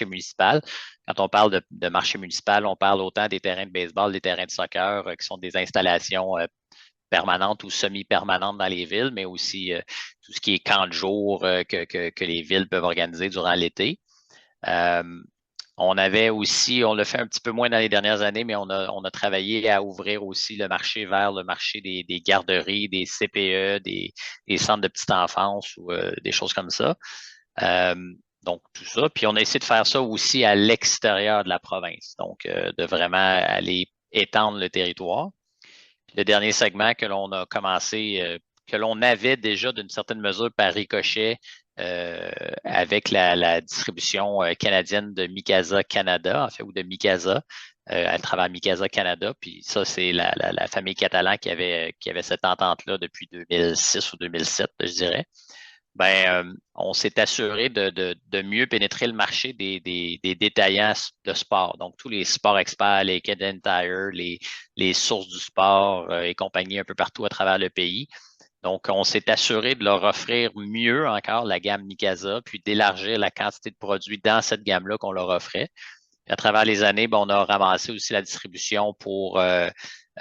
municipal. Quand on parle de marché municipal, on parle autant des terrains de baseball, des terrains de soccer, qui sont des installations permanentes ou semi-permanentes dans les villes, mais aussi tout ce qui est camp de jour que les villes peuvent organiser durant l'été. On avait aussi, on l'a fait un petit peu moins dans les dernières années, mais on a travaillé à ouvrir aussi le marché vers le marché des garderies, des CPE, des centres de petite enfance ou des choses comme ça. Donc, tout ça. Puis, on a essayé de faire ça aussi à l'extérieur de la province. Donc, de vraiment aller étendre le territoire. Puis, le dernier segment que l'on a commencé, que l'on avait déjà d'une certaine mesure par ricochet avec la distribution canadienne de Mikasa Canada, en fait, ou de Mikasa, à travers Mikasa Canada. Puis ça, c'est la famille catalane qui avait cette entente-là depuis 2006 ou 2007, je dirais. On s'est assuré de mieux pénétrer le marché des détaillants de sport. Donc, tous les sports experts, les Canadian Tire, les sources du sport et compagnie un peu partout à travers le pays. Donc, on s'est assuré de leur offrir mieux encore la gamme Mikasa, puis d'élargir la quantité de produits dans cette gamme-là qu'on leur offrait. À travers les années, on a ramassé aussi la distribution pour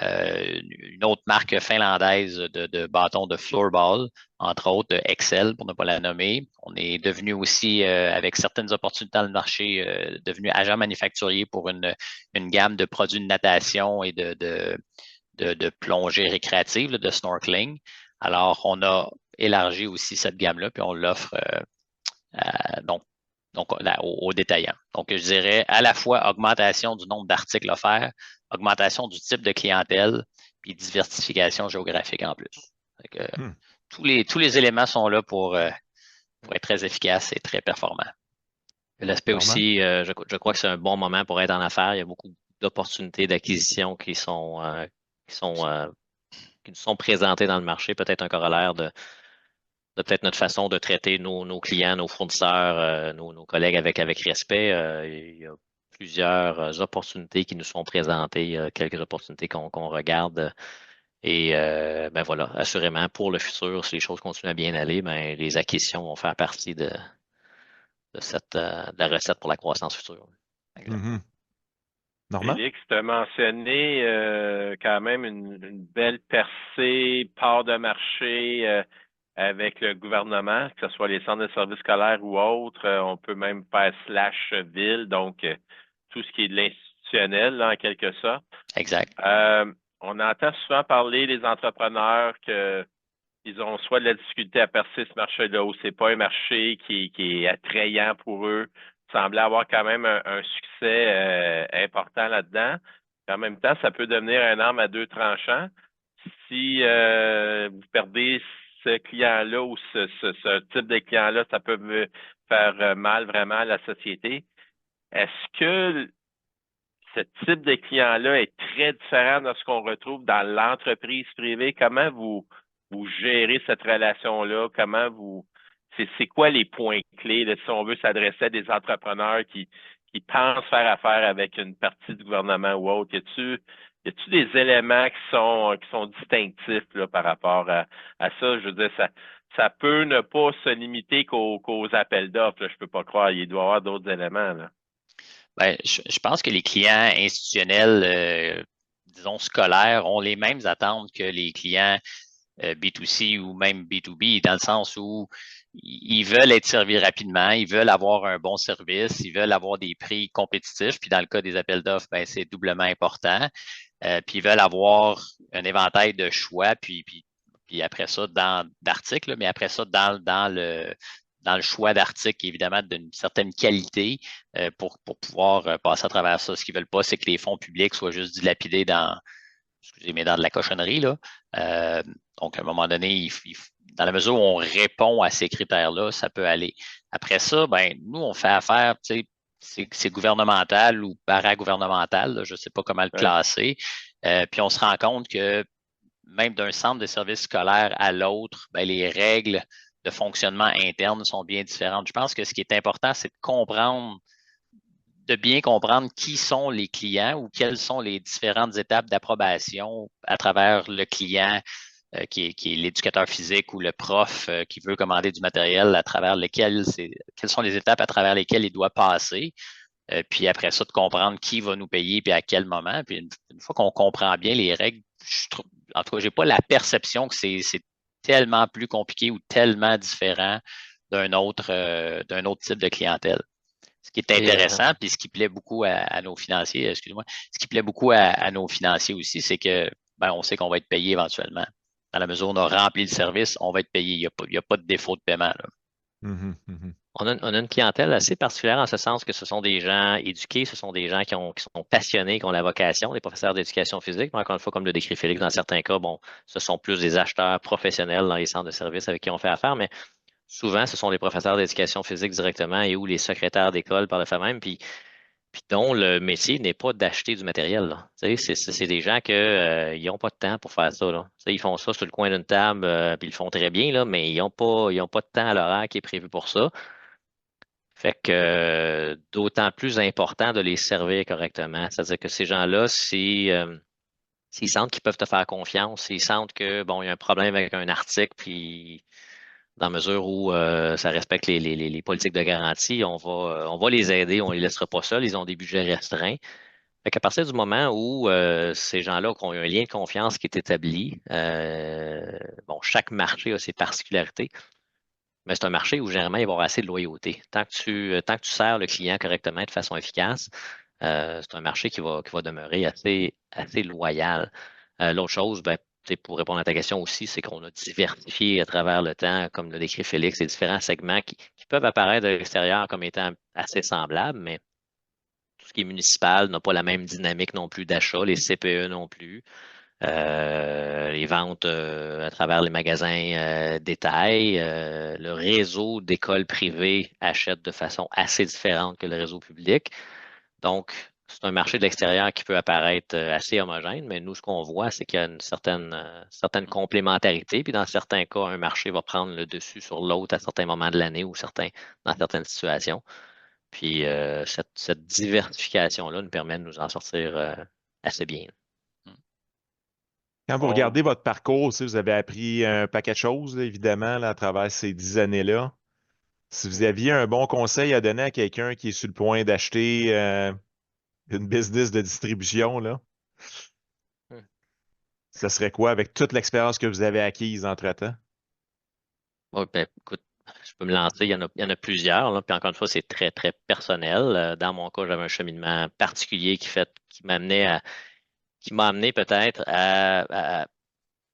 une autre marque finlandaise de bâtons de floorball, entre autres Excel, pour ne pas la nommer. On est devenu aussi, avec certaines opportunités dans le marché, devenu agent manufacturier pour une gamme de produits de natation et de plongée récréative, de snorkeling. Alors, on a élargi aussi cette gamme-là, puis on l'offre aux détaillants. Donc, je dirais à la fois augmentation du nombre d'articles offerts, augmentation du type de clientèle, puis diversification géographique en plus. Tous les éléments sont là pour être très efficaces et très performants. L'aspect aussi, je crois que c'est un bon moment pour être en affaires. Il y a beaucoup d'opportunités d'acquisition qui nous sont présentées dans le marché, peut-être un corollaire de peut-être notre façon de traiter nos clients, nos fournisseurs, nos collègues avec respect. Il y a plusieurs opportunités qui nous sont présentées, quelques opportunités qu'on regarde. Et voilà, assurément, pour le futur, si les choses continuent à bien aller, les acquisitions vont faire partie de la recette pour la croissance future. Normand? Félix, tu as mentionné quand même une belle percée, part de marché avec le gouvernement, que ce soit les centres de services scolaires ou autres. On peut même faire slash ville, donc tout ce qui est de l'institutionnel, là, en quelque sorte. Exact. On entend souvent parler des entrepreneurs qu'ils ont soit de la difficulté à percer ce marché-là ou c'est pas un marché qui est attrayant pour eux. Il semblait avoir quand même un succès important là-dedans. En même temps, ça peut devenir un arme à deux tranchants. Si vous perdez ce client-là ou ce type de client-là, ça peut faire mal vraiment à la société. Est-ce que ce type de client-là est très différent de ce qu'on retrouve dans l'entreprise privée? Comment vous gérez cette relation-là? C'est quoi les points clés là, si on veut s'adresser à des entrepreneurs qui pensent faire affaire avec une partie du gouvernement ou autre? Y a-t-il des éléments qui sont distinctifs là, par rapport à ça? Je veux dire, ça peut ne pas se limiter qu'aux appels d'offres. Je peux pas croire. Il doit y avoir d'autres éléments, là. Je pense que les clients institutionnels, disons scolaires, ont les mêmes attentes que les clients B2C ou même B2B, dans le sens où ils veulent être servis rapidement, ils veulent avoir un bon service, ils veulent avoir des prix compétitifs. Puis dans le cas des appels d'offres, c'est doublement important. Puis ils veulent avoir un éventail de choix, puis après ça, d'articles, mais après ça, dans le choix d'articles, évidemment, d'une certaine qualité pour pouvoir passer à travers ça. Ce qu'ils ne veulent pas, c'est que les fonds publics soient juste dilapidés dans de la cochonnerie, là. Donc, à un moment donné, dans la mesure où on répond à ces critères-là, ça peut aller. Après ça, nous, on fait affaire, c'est gouvernemental ou paragouvernemental, là, je ne sais pas comment le classer. Puis on se rend compte que même d'un centre de services scolaires à l'autre, les règles de fonctionnement interne sont bien différentes. Je pense que ce qui est important, c'est de bien comprendre qui sont les clients ou quelles sont les différentes étapes d'approbation à travers le client qui est l'éducateur physique ou le prof qui veut commander du matériel à travers quelles sont les étapes à travers lesquelles il doit passer. Puis après ça, de comprendre qui va nous payer et à quel moment. Puis une fois qu'on comprend bien les règles, en tout cas, j'ai pas la perception que c'est tellement plus compliqué ou tellement différent d'un autre type de clientèle. Ce qui est intéressant, puis ce qui plaît beaucoup à nos financiers, excuse-moi, ce qui plaît beaucoup à nos financiers aussi, c'est que on sait qu'on va être payé éventuellement. Dans la mesure où on a rempli le service, on va être payé. Il n'y a pas de défaut de paiement, là. On a une clientèle assez particulière en ce sens que ce sont des gens éduqués, ce sont des gens qui sont passionnés, qui ont la vocation, des professeurs d'éducation physique. Mais encore une fois, comme le décrit Félix, dans certains cas, bon, ce sont plus des acheteurs professionnels dans les centres de services avec qui on fait affaire, mais souvent, ce sont des professeurs d'éducation physique directement et ou les secrétaires d'école par le fait même, puis dont le métier n'est pas d'acheter du matériel, là. Tu sais, c'est des gens que ils n'ont pas de temps pour faire ça, là. Tu sais, ils font ça sur le coin d'une table, puis ils le font très bien, là, mais ils n'ont pas de temps à l'horaire qui est prévu pour ça. Fait que d'autant plus important de les servir correctement. C'est-à-dire que ces gens-là, s'ils sentent qu'ils peuvent te faire confiance, s'ils sentent que bon, il y a un problème avec un article, puis dans la mesure où ça respecte les politiques de garantie, on va les aider, on ne les laissera pas seuls, ils ont des budgets restreints. Fait qu'à partir du moment où ces gens-là ont un lien de confiance qui est établi, bon, chaque marché a ses particularités. Mais c'est un marché où généralement, il va y avoir assez de loyauté. Tant que tu sers le client correctement de façon efficace, c'est un marché qui va demeurer assez loyal. L'autre chose, ben, pour répondre à ta question aussi, c'est qu'on a diversifié à travers le temps, comme l'a décrit Félix, les différents segments qui peuvent apparaître de l'extérieur comme étant assez semblables, mais tout ce qui est municipal n'a pas la même dynamique non plus d'achat, les CPE non plus. Les ventes à travers les magasins détail. Le réseau d'écoles privées achète de façon assez différente que le réseau public. Donc, c'est un marché de l'extérieur qui peut apparaître assez homogène, mais nous, ce qu'on voit, c'est qu'il y a une certaine complémentarité. Puis dans certains cas, un marché va prendre le dessus sur l'autre à certains moments de l'année ou dans certaines situations. Puis cette diversification-là nous permet de nous en sortir assez bien. Quand vous regardez votre parcours, vous avez appris un paquet de choses, là, évidemment, là, à travers ces 10 années-là. Si vous aviez un bon conseil à donner à quelqu'un qui est sur le point d'acheter une business de distribution, là, ça serait quoi avec toute l'expérience que vous avez acquise entre-temps? Oui, ben, écoute, je peux me lancer. Il y en a plusieurs, là, puis encore une fois, c'est très, très personnel. Dans mon cas, j'avais un cheminement particulier qui m'a amené peut-être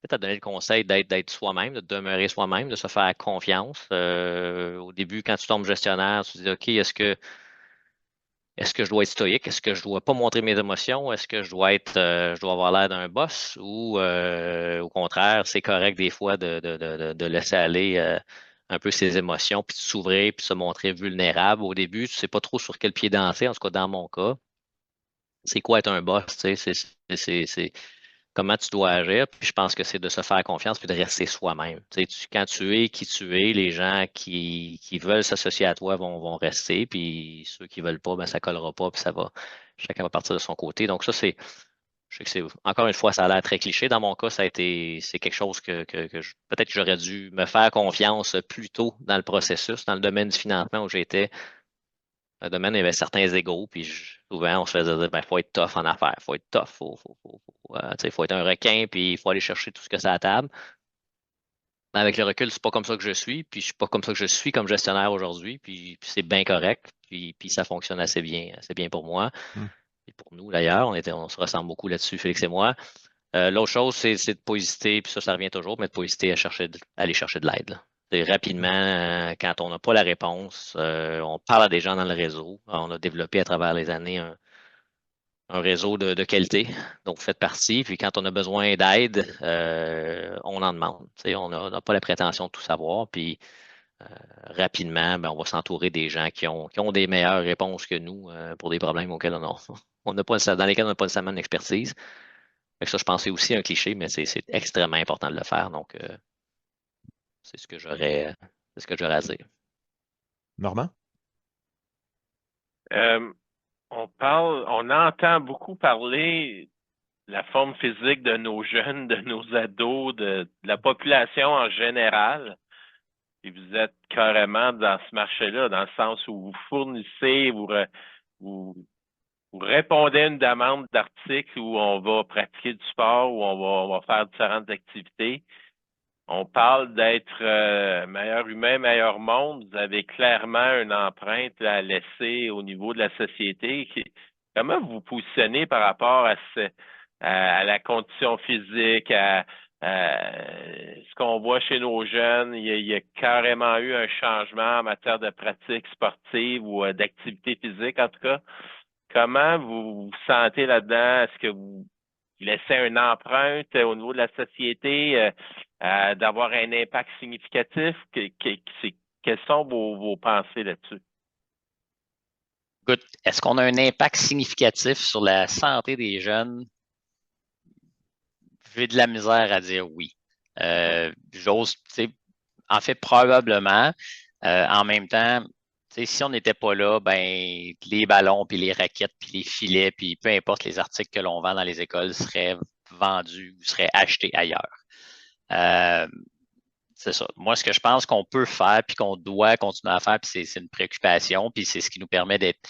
peut-être à donner le conseil d'être soi-même, de demeurer soi-même, de se faire confiance. Au début, quand tu tombes gestionnaire, tu te dis, OK, est-ce que je dois être stoïque? Est-ce que je dois pas montrer mes émotions? Est-ce que je dois avoir l'air d'un boss? Ou au contraire, c'est correct des fois de laisser aller un peu ses émotions, puis de s'ouvrir, puis de se montrer vulnérable. Au début, tu sais pas trop sur quel pied danser, en tout cas dans mon cas. C'est quoi être un boss? Tu sais, c'est comment tu dois agir. Puis je pense que c'est de se faire confiance puis de rester soi-même. Tu sais, quand tu es qui tu es, les gens qui veulent s'associer à toi vont rester. Puis ceux qui veulent pas, ben, ça collera pas, puis chacun va partir de son côté. Donc ça, je sais que c'est, encore une fois, ça a l'air très cliché. Dans mon cas, c'est quelque chose peut-être que j'aurais dû me faire confiance plus tôt dans le processus, dans le domaine du financement où j'étais. Le domaine, il y avait certains égaux, puis souvent, on se faisait dire, ben, faut être tough en affaires, faut être tough, tu sais, faut être un requin, puis il faut aller chercher tout ce que ça a à table. Mais avec le recul, c'est pas comme ça que je suis, puis je suis pas comme ça que je suis comme gestionnaire aujourd'hui, puis c'est bien correct, puis ça fonctionne assez bien pour moi, et pour nous d'ailleurs, on se ressemble beaucoup là-dessus, Félix et moi. L'autre chose, c'est de ne pas hésiter, puis ça revient toujours, mais de ne pas hésiter à aller chercher de l'aide, là. Rapidement, quand on n'a pas la réponse, on parle à des gens dans le réseau. On a développé à travers les années un réseau de qualité, donc faites partie. Puis quand on a besoin d'aide, on en demande. Tu sais, on n'a pas la prétention de tout savoir. Puis rapidement, ben, on va s'entourer des gens qui ont des meilleures réponses que nous pour des problèmes auxquels on n'a pas, dans lesquels on n'a pas nécessairement d'expertise. Fait que ça, je pense que c'est aussi un cliché, mais c'est extrêmement important de le faire. Donc, c'est ce que j'aurais à dire. Normand? On entend beaucoup parler de la forme physique de nos jeunes, de nos ados, de la population en général. Et vous êtes carrément dans ce marché-là, dans le sens où vous fournissez, vous vous répondez à une demande d'article où on va pratiquer du sport, où on va faire différentes activités. On parle d'être meilleur humain, meilleur monde. Vous avez clairement une empreinte à laisser au niveau de la société. Comment vous vous positionnez par rapport à la condition physique, à ce qu'on voit chez nos jeunes? Il y a carrément eu un changement en matière de pratique sportive ou d'activité physique, en tout cas. Comment vous vous sentez là-dedans? Est-ce que vous laissez une empreinte au niveau de la société, d'avoir un impact significatif? Quelles sont vos pensées là-dessus? Écoute, est-ce qu'on a un impact significatif sur la santé des jeunes? J'ai de la misère à dire oui. J'ose, en fait, probablement. En même temps, si on n'était pas là, ben les ballons, puis les raquettes, puis les filets, puis peu importe les articles que l'on vend dans les écoles seraient vendus ou seraient achetés ailleurs. C'est ça. Moi, ce que je pense qu'on peut faire, puis qu'on doit continuer à faire, puis c'est une préoccupation, puis c'est ce qui nous permet d'être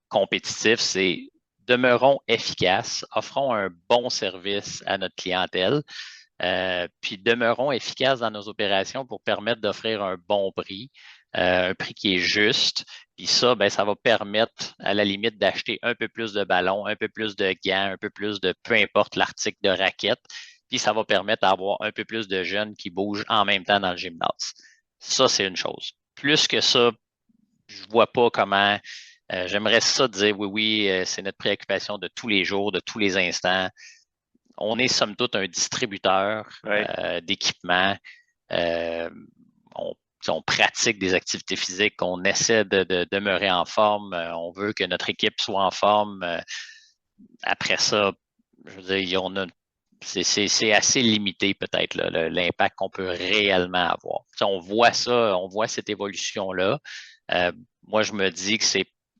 compétitifs, c'est demeurons efficaces, offrons un bon service à notre clientèle, puis demeurons efficaces dans nos opérations pour permettre d'offrir un bon prix, un prix qui est juste. Puis ça, ben, ça va permettre, à la limite, d'acheter un peu plus de ballons, un peu plus de gants, un peu plus de peu importe l'article de raquette. Puis ça va permettre d'avoir un peu plus de jeunes qui bougent en même temps dans le gymnase. Ça, c'est une chose. Plus que ça, je vois pas comment. J'aimerais ça dire oui, c'est notre préoccupation de tous les jours, de tous les instants. On est somme toute un distributeur d'équipements. On pratique des activités physiques, on essaie de demeurer en forme, on veut que notre équipe soit en forme. Après ça, je veux dire, c'est assez limité peut-être l'impact qu'on peut réellement avoir. On voit ça, on voit cette évolution-là. Moi, je me dis que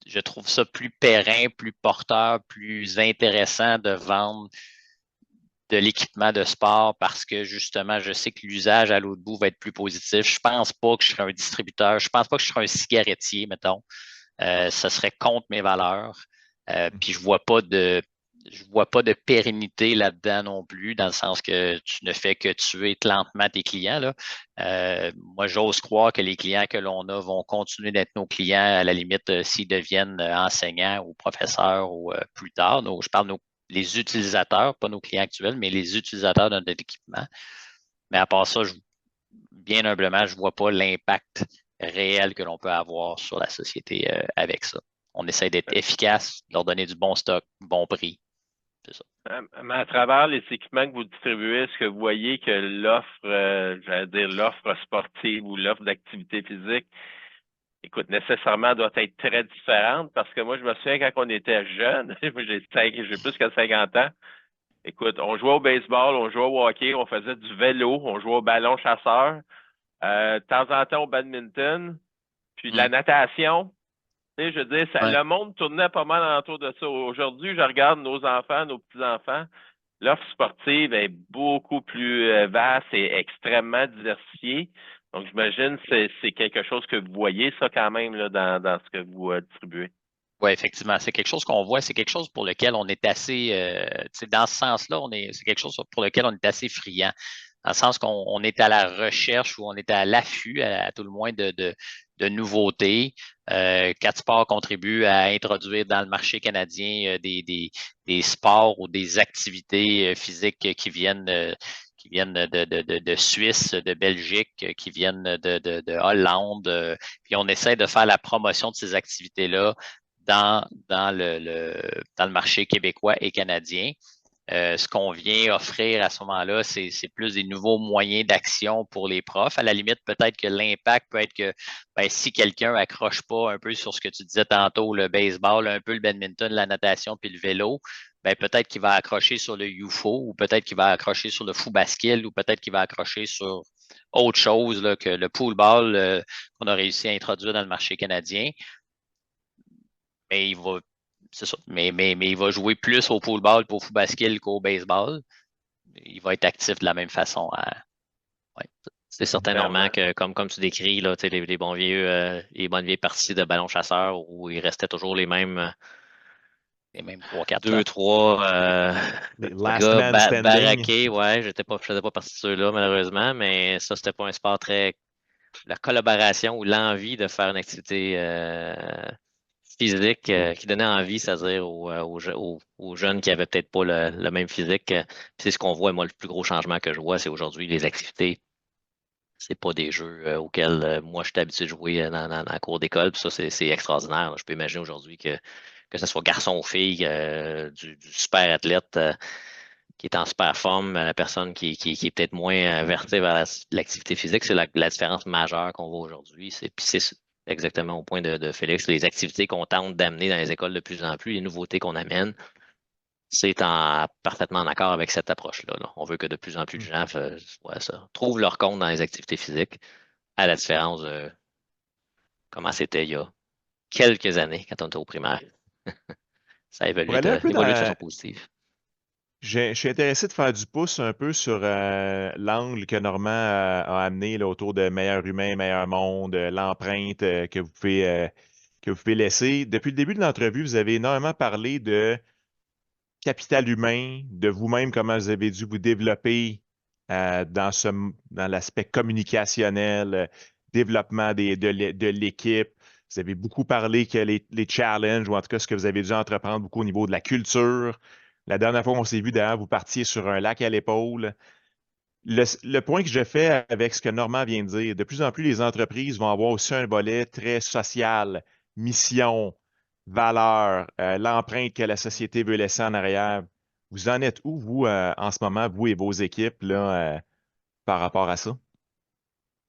je trouve ça plus périn, plus porteur, plus intéressant de vendre de l'équipement de sport parce que justement, je sais que l'usage à l'autre bout va être plus positif. Je pense pas que je serais un distributeur. Je pense pas que je serais un cigarettier, mettons. Ça serait contre mes valeurs. Puis je vois pas de pérennité là-dedans non plus, dans le sens que tu ne fais que tuer lentement tes clients. Là. Moi, j'ose croire que les clients que l'on a vont continuer d'être nos clients, à la limite, s'ils deviennent enseignants ou professeurs ou plus tard. Je parle les utilisateurs, pas nos clients actuels, mais les utilisateurs de notre équipement. Mais à part ça, bien humblement, je ne vois pas l'impact réel que l'on peut avoir sur la société avec ça. On essaie d'être efficace, leur donner du bon stock, bon prix. C'est ça. Mais à travers les équipements que vous distribuez, est-ce que vous voyez que l'offre sportive ou l'offre d'activité physique, écoute, nécessairement doit être très différente parce que moi, je me souviens quand on était jeune, j'ai plus que 50 ans. Écoute, on jouait au baseball, on jouait au hockey, on faisait du vélo, on jouait au ballon chasseur, de temps en temps au badminton, puis de la natation. Tu sais, je veux dire, le monde tournait pas mal autour de ça. Aujourd'hui, je regarde nos enfants, nos petits-enfants. L'offre sportive est beaucoup plus vaste et extrêmement diversifiée. Donc, j'imagine que c'est quelque chose que vous voyez, ça, quand même, là, dans ce que vous distribuez. Oui, effectivement. C'est quelque chose qu'on voit. C'est quelque chose pour lequel on est assez, dans ce sens-là, c'est quelque chose pour lequel on est assez friand. Dans le sens qu'on est à la recherche ou on est à l'affût, à tout le moins, de nouveautés. Catsport contribue à introduire dans le marché canadien des sports ou des activités physiques qui viennent de Suisse, de Belgique, qui viennent de Hollande. Puis on essaie de faire la promotion de ces activités-là dans le marché québécois et canadien. Ce qu'on vient offrir à ce moment-là, c'est plus des nouveaux moyens d'action pour les profs. À la limite, peut-être que l'impact peut être que si quelqu'un accroche pas un peu sur ce que tu disais tantôt, le baseball, un peu le badminton, la natation puis le vélo, peut-être qu'il va accrocher sur le UFO ou peut-être qu'il va accrocher sur le footbasket ou peut-être qu'il va accrocher sur autre chose là, que le poolball qu'on a réussi à introduire dans le marché canadien. Mais c'est ça. Mais il va jouer plus au poolball et au footbasket qu'au baseball. Il va être actif de la même façon. C'est certainement que, comme tu décris, là, les bonnes vieilles parties de ballon chasseur où il restait toujours les mêmes C'est même 3-4. 2-3 Les last gars man standing. baraqués. Ouais, je faisais pas partie de ceux-là, malheureusement, mais ça, c'était pas un sport très. La collaboration ou l'envie de faire une activité physique qui donnait envie, c'est-à-dire aux jeunes qui avaient peut-être pas le même physique. C'est ce qu'on voit, moi, le plus gros changement que je vois, c'est aujourd'hui les activités. C'est pas des jeux auxquels moi je suis habitué de jouer dans la cour d'école. Puis ça, c'est extraordinaire. Je peux imaginer aujourd'hui que ce soit garçon ou fille, du super athlète qui est en super forme, la personne qui est peut-être moins versée vers l'activité physique, c'est la différence majeure qu'on voit aujourd'hui. Puis c'est exactement au point de Félix, les activités qu'on tente d'amener dans les écoles de plus en plus, les nouveautés qu'on amène, c'est parfaitement en accord avec cette approche-là. Là. On veut que de plus en plus de gens trouvent leur compte dans les activités physiques, à la différence de comment c'était il y a quelques années quand on était au primaire. Ça a Pour aller un peu évolué de façon positive. Je suis intéressé de faire du pouce un peu sur l'angle que Normand a amené là, autour de meilleur humain, meilleur monde, l'empreinte que vous pouvez laisser. Depuis le début de l'entrevue, vous avez énormément parlé de capital humain, de vous-même, comment vous avez dû vous développer dans l'aspect communicationnel, développement de l'équipe. Vous avez beaucoup parlé que les challenges, ou en tout cas ce que vous avez dû entreprendre beaucoup au niveau de la culture. La dernière fois qu'on s'est vu, d'ailleurs, vous partiez sur un lac à l'épaule. Le point que je fais avec ce que Normand vient de dire, de plus en plus, les entreprises vont avoir aussi un volet très social, mission, valeur, l'empreinte que la société veut laisser en arrière. Vous en êtes où, vous, en ce moment, vous et vos équipes, là, par rapport à ça?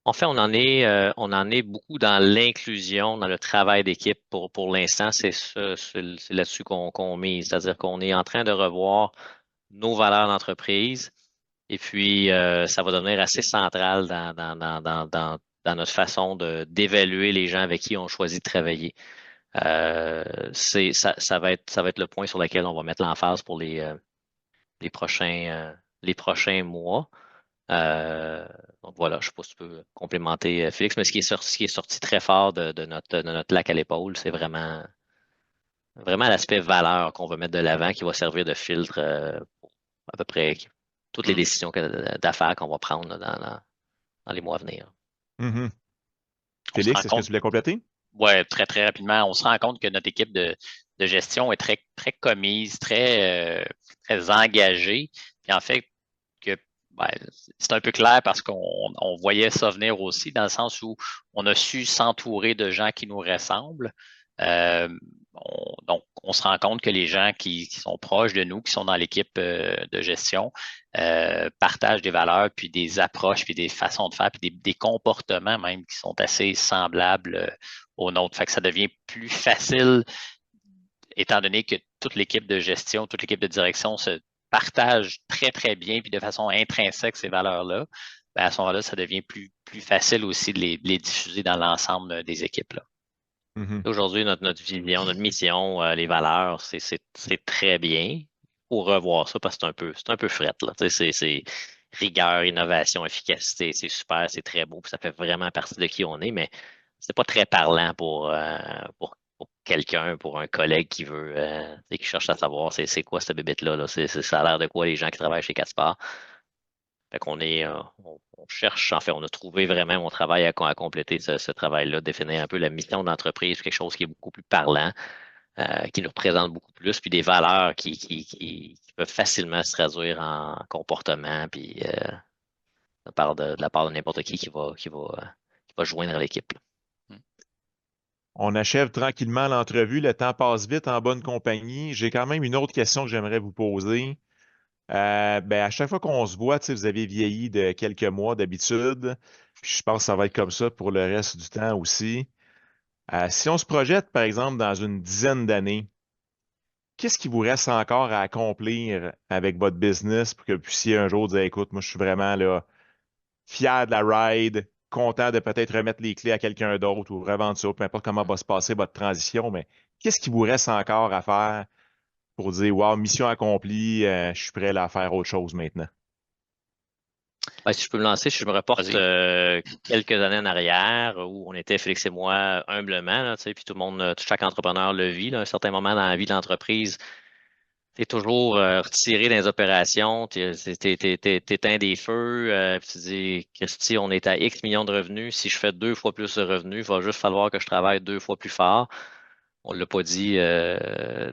En fait, on en est beaucoup dans l'inclusion, dans le travail d'équipe pour l'instant. C'est là-dessus qu'on mise. C'est-à-dire qu'on est en train de revoir nos valeurs d'entreprise et puis ça va devenir assez central dans notre façon d'évaluer les gens avec qui on choisit de travailler. Ça va être le point sur lequel on va mettre l'emphase pour les prochains mois. Donc voilà, je ne sais pas si tu peux complémenter, Félix, mais ce qui est sorti très fort de notre lac à l'épaule, c'est vraiment l'aspect valeur qu'on va mettre de l'avant qui va servir de filtre pour à peu près toutes les décisions d'affaires qu'on va prendre là, dans les mois à venir. Mm-hmm. On se Félix, rend est-ce que compte, tu voulais compléter? ouais, très, très rapidement, on se rend compte que notre équipe de gestion est très, très commise, très, très engagée. Puis en fait, que ben, c'est un peu clair parce qu'on voyait ça venir aussi, dans le sens où on a su s'entourer de gens qui nous ressemblent. Donc, on se rend compte que les gens qui sont proches de nous, qui sont dans l'équipe de gestion, partagent des valeurs, puis des approches, puis des façons de faire, puis des comportements même qui sont assez semblables aux nôtres. Fait que ça devient plus facile, étant donné que toute l'équipe de gestion, toute l'équipe de direction se partage très, très bien, puis de façon intrinsèque ces valeurs-là. Ben à ce moment-là, ça devient plus facile aussi de les diffuser dans l'ensemble des équipes. Là. Mm-hmm. Aujourd'hui, notre vision, notre mission, les valeurs, c'est très bien. Il faut revoir ça parce que c'est un peu fret, là. C'est rigueur, innovation, efficacité, c'est super, c'est très beau, puis ça fait vraiment partie de qui on est, mais c'est pas très parlant pour quelqu'un, pour un collègue qui veut, qui cherche à savoir c'est quoi cette bébête-là, là. Ça a l'air de quoi les gens qui travaillent chez Catspar. Fait qu'on on cherche, en fait, on a trouvé vraiment, on travaille à compléter ce travail-là, définir un peu la mission d'entreprise, quelque chose qui est beaucoup plus parlant, qui nous représente beaucoup plus, puis des valeurs qui peuvent facilement se traduire en comportement, puis de la part de n'importe qui va joindre l'équipe. On achève tranquillement l'entrevue. Le temps passe vite en bonne compagnie. J'ai quand même une autre question que j'aimerais vous poser. Ben, à chaque fois qu'on se voit, tu sais, vous avez vieilli de quelques mois d'habitude. Puis je pense que ça va être comme ça pour le reste du temps aussi. Si on se projette, par exemple, dans une dizaine d'années, qu'est-ce qui vous reste encore à accomplir avec votre business pour que vous puissiez un jour dire, écoute, moi, je suis vraiment là, fier de la ride, content de peut-être remettre les clés à quelqu'un d'autre ou revendre ça, peu importe comment va se passer votre transition, mais qu'est-ce qui vous reste encore à faire pour dire, wow, mission accomplie, je suis prêt là, à faire autre chose maintenant? Si je peux me lancer, si je me reporte quelques années en arrière où on était, Félix et moi, humblement, là, puis tout le monde, chaque entrepreneur le vit, là, à un certain moment dans la vie de l'entreprise, tu es toujours retiré dans les opérations, tu éteins des feux, puis tu dis, Christy, on est à X millions de revenus. Si je fais 2 fois plus de revenus, il va juste falloir que je travaille 2 fois plus fort. On ne l'a pas dit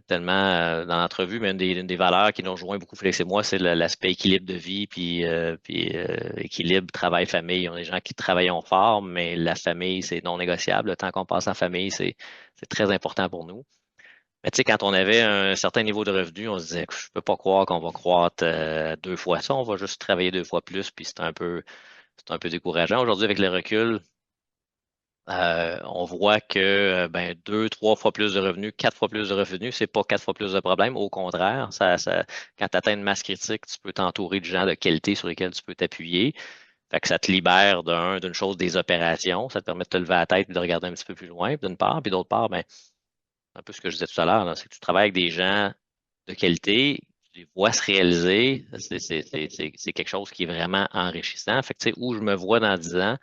tellement dans l'entrevue, mais une des valeurs qui nous rejoint beaucoup, Félix et moi, c'est l'aspect équilibre de vie, puis équilibre travail-famille. On est des gens qui travaillent fort, mais la famille, c'est non négociable. Le temps qu'on passe en famille, c'est très important pour nous. Mais tu sais, quand on avait un certain niveau de revenu, on se disait, je peux pas croire qu'on va croître 2 fois ça, on va juste travailler 2 fois plus, puis c'est un peu décourageant. Aujourd'hui, avec le recul, on voit que 2, 3 fois plus de revenus, 4 fois plus de revenus, c'est pas 4 fois plus de problèmes. Au contraire, quand tu atteins une masse critique, tu peux t'entourer de gens de qualité sur lesquels tu peux t'appuyer. Fait que ça te libère d'une chose des opérations. Ça te permet de te lever la tête et de regarder un petit peu plus loin, d'une part. Puis d'autre part, un peu ce que je disais tout à l'heure, c'est que tu travailles avec des gens de qualité, tu les vois se réaliser. C'est quelque chose qui est vraiment enrichissant. Fait que, tu sais, où je me vois dans 10 ans,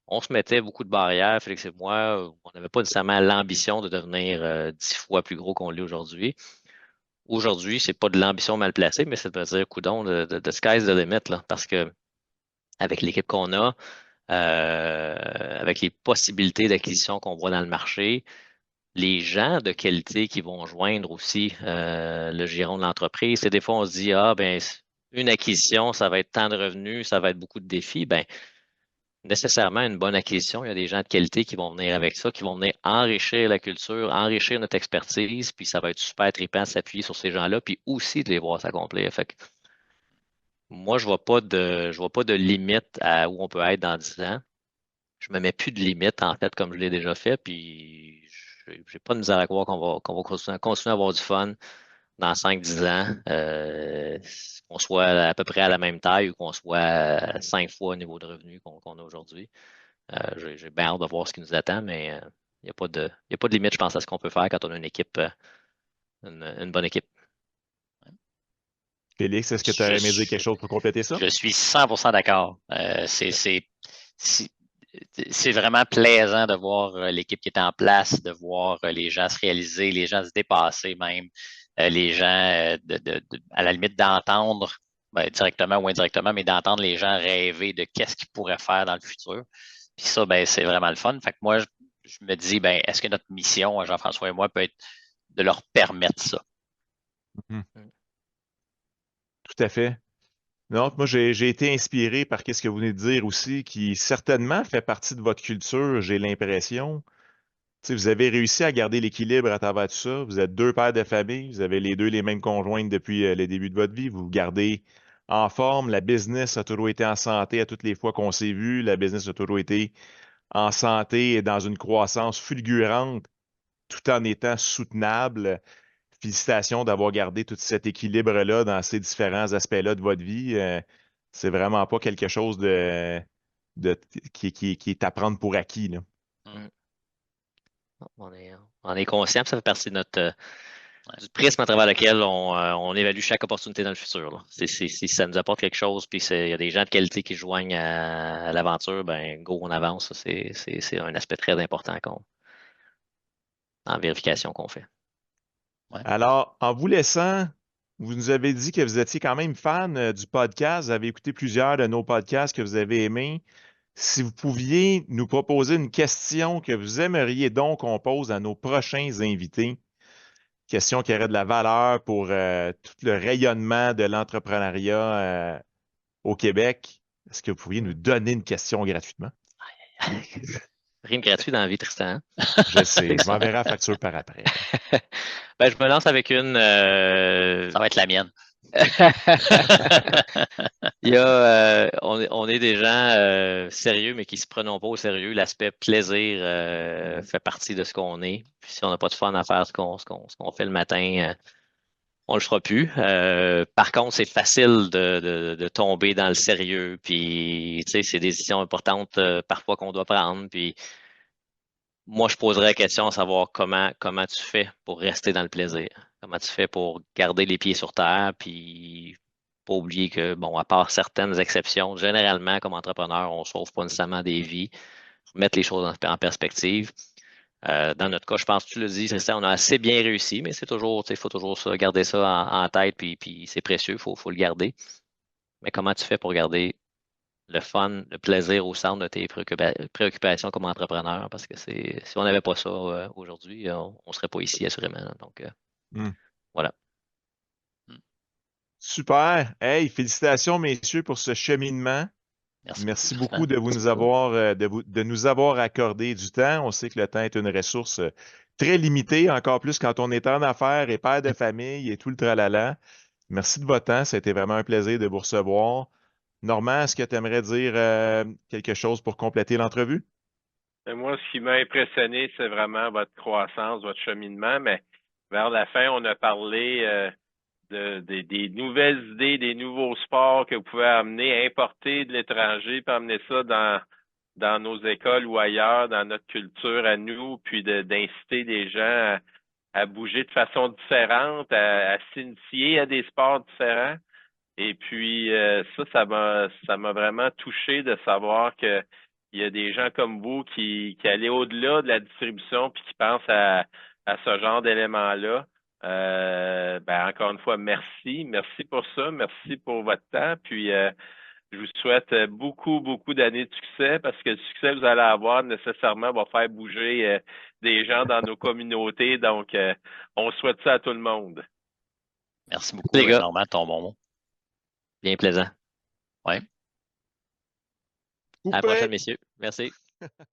on se mettait beaucoup de barrières, Félix et moi. On n'avait pas nécessairement l'ambition de devenir 10 fois plus gros qu'on l'est aujourd'hui. Aujourd'hui, c'est pas de l'ambition mal placée, mais c'est de dire, coudonc, the sky's the limit, là, parce que avec l'équipe qu'on a, avec les possibilités d'acquisition qu'on voit dans le marché, les gens de qualité qui vont joindre aussi le giron de l'entreprise. Des fois, on se dit, une acquisition, ça va être tant de revenus, ça va être beaucoup de défis. Nécessairement, une bonne acquisition, il y a des gens de qualité qui vont venir avec ça, qui vont venir enrichir la culture, enrichir notre expertise, puis ça va être super trippant de s'appuyer sur ces gens-là, puis aussi de les voir s'accomplir. Fait que moi, je vois pas de limite à où on peut être dans 10 ans. Je me mets plus de limite, en fait, comme je l'ai déjà fait, puis j'ai pas de misère à croire qu'on va continuer à avoir du fun dans 5-10 ans, qu'on soit à peu près à la même taille ou qu'on soit à 5 fois au niveau de revenus qu'on a aujourd'hui. J'ai bien hâte de voir ce qui nous attend, mais il n'y a pas de limite, je pense, à ce qu'on peut faire quand on a une équipe, une bonne équipe. Félix, est-ce que tu aurais aimé dire quelque chose pour compléter ça? Je suis 100% d'accord. C'est vraiment plaisant de voir l'équipe qui est en place, de voir les gens se réaliser, les gens se dépasser même, les gens, à la limite, d'entendre, directement ou indirectement, mais d'entendre les gens rêver de qu'est-ce qu'ils pourraient faire dans le futur. Puis ça, c'est vraiment le fun. Fait que moi, je me dis, est-ce que notre mission, Jean-François et moi, peut être de leur permettre ça? Tout à fait. Non, moi, j'ai été inspiré par ce que vous venez de dire aussi, qui certainement fait partie de votre culture, j'ai l'impression. Tu sais, vous avez réussi à garder l'équilibre à travers tout ça. Vous êtes deux pères de famille, vous avez les deux les mêmes conjointes depuis le début de votre vie. Vous vous gardez en forme. La business a toujours été en santé à toutes les fois qu'on s'est vu. La business a toujours été en santé et dans une croissance fulgurante tout en étant soutenable. Félicitations d'avoir gardé tout cet équilibre-là dans ces différents aspects-là de votre vie. C'est vraiment pas quelque chose de, qui est à prendre pour acquis, là. On est conscient, ça fait partie de du prisme à travers lequel on évalue chaque opportunité dans le futur, là. Si ça nous apporte quelque chose, puis il y a des gens de qualité qui joignent à l'aventure, go, on avance. C'est un aspect très important en vérification qu'on fait. Ouais. Alors, en vous laissant, vous nous avez dit que vous étiez quand même fan du podcast. Vous avez écouté plusieurs de nos podcasts que vous avez aimés. Si vous pouviez nous proposer une question que vous aimeriez donc qu'on pose à nos prochains invités, question qui aurait de la valeur pour tout le rayonnement de l'entrepreneuriat au Québec, est-ce que vous pourriez nous donner une question gratuitement? Rien de gratuit dans la vie, Tristan. Je sais, je m'enverrai la facture par après. Je me lance avec une. Ça va être la mienne. On est des gens sérieux, mais qui ne se prennent pas au sérieux. L'aspect plaisir fait partie de ce qu'on est. Puis si on n'a pas de fun à faire ce qu'on fait le matin, on le fera plus. Par contre, c'est facile de tomber dans le sérieux. Puis, tu sais, c'est des décisions importantes parfois qu'on doit prendre. Puis, moi, je poserais la question à savoir comment tu fais pour rester dans le plaisir. Comment tu fais pour garder les pieds sur terre, puis pas oublier que, bon, à part certaines exceptions, généralement, comme entrepreneur, on ne sauve pas nécessairement des vies. Mettre les choses en perspective. Dans notre cas, je pense que tu le dis, c'est ça, on a assez bien réussi, mais c'est toujours, il faut toujours ça, garder ça en tête, puis c'est précieux, il faut le garder. Mais comment tu fais pour garder le fun, le plaisir au centre de tes préoccupations comme entrepreneur? Parce que si on n'avait pas ça aujourd'hui, on ne serait pas ici, assurément. Donc, voilà. Super. Hey, félicitations, messieurs, pour ce cheminement. Merci beaucoup de nous avoir accordé du temps. On sait que le temps est une ressource très limitée, encore plus quand on est en affaires et père de famille et tout le tralala. Merci de votre temps. Ça a été vraiment un plaisir de vous recevoir. Normand, est-ce que tu aimerais dire quelque chose pour compléter l'entrevue? Moi, ce qui m'a impressionné, c'est vraiment votre croissance, votre cheminement, mais vers la fin, on a parlé des nouvelles idées, des nouveaux sports que vous pouvez amener, importer de l'étranger, puis amener ça dans nos écoles ou ailleurs, dans notre culture à nous, puis d'inciter des gens à bouger de façon différente, à s'initier à des sports différents. Et puis ça m'a vraiment touché de savoir que il y a des gens comme vous qui allaient au-delà de la distribution puis qui pensent à ce genre d'éléments-là. Encore une fois, merci. Merci pour ça. Merci pour votre temps. Puis je vous souhaite beaucoup, beaucoup d'années de succès parce que le succès que vous allez avoir nécessairement va faire bouger des gens dans nos communautés. Donc, on souhaite ça à tout le monde. Merci beaucoup, Les gars. Normand, ton bon mot. Bien plaisant. Ouais. À la prochaine, messieurs. Merci.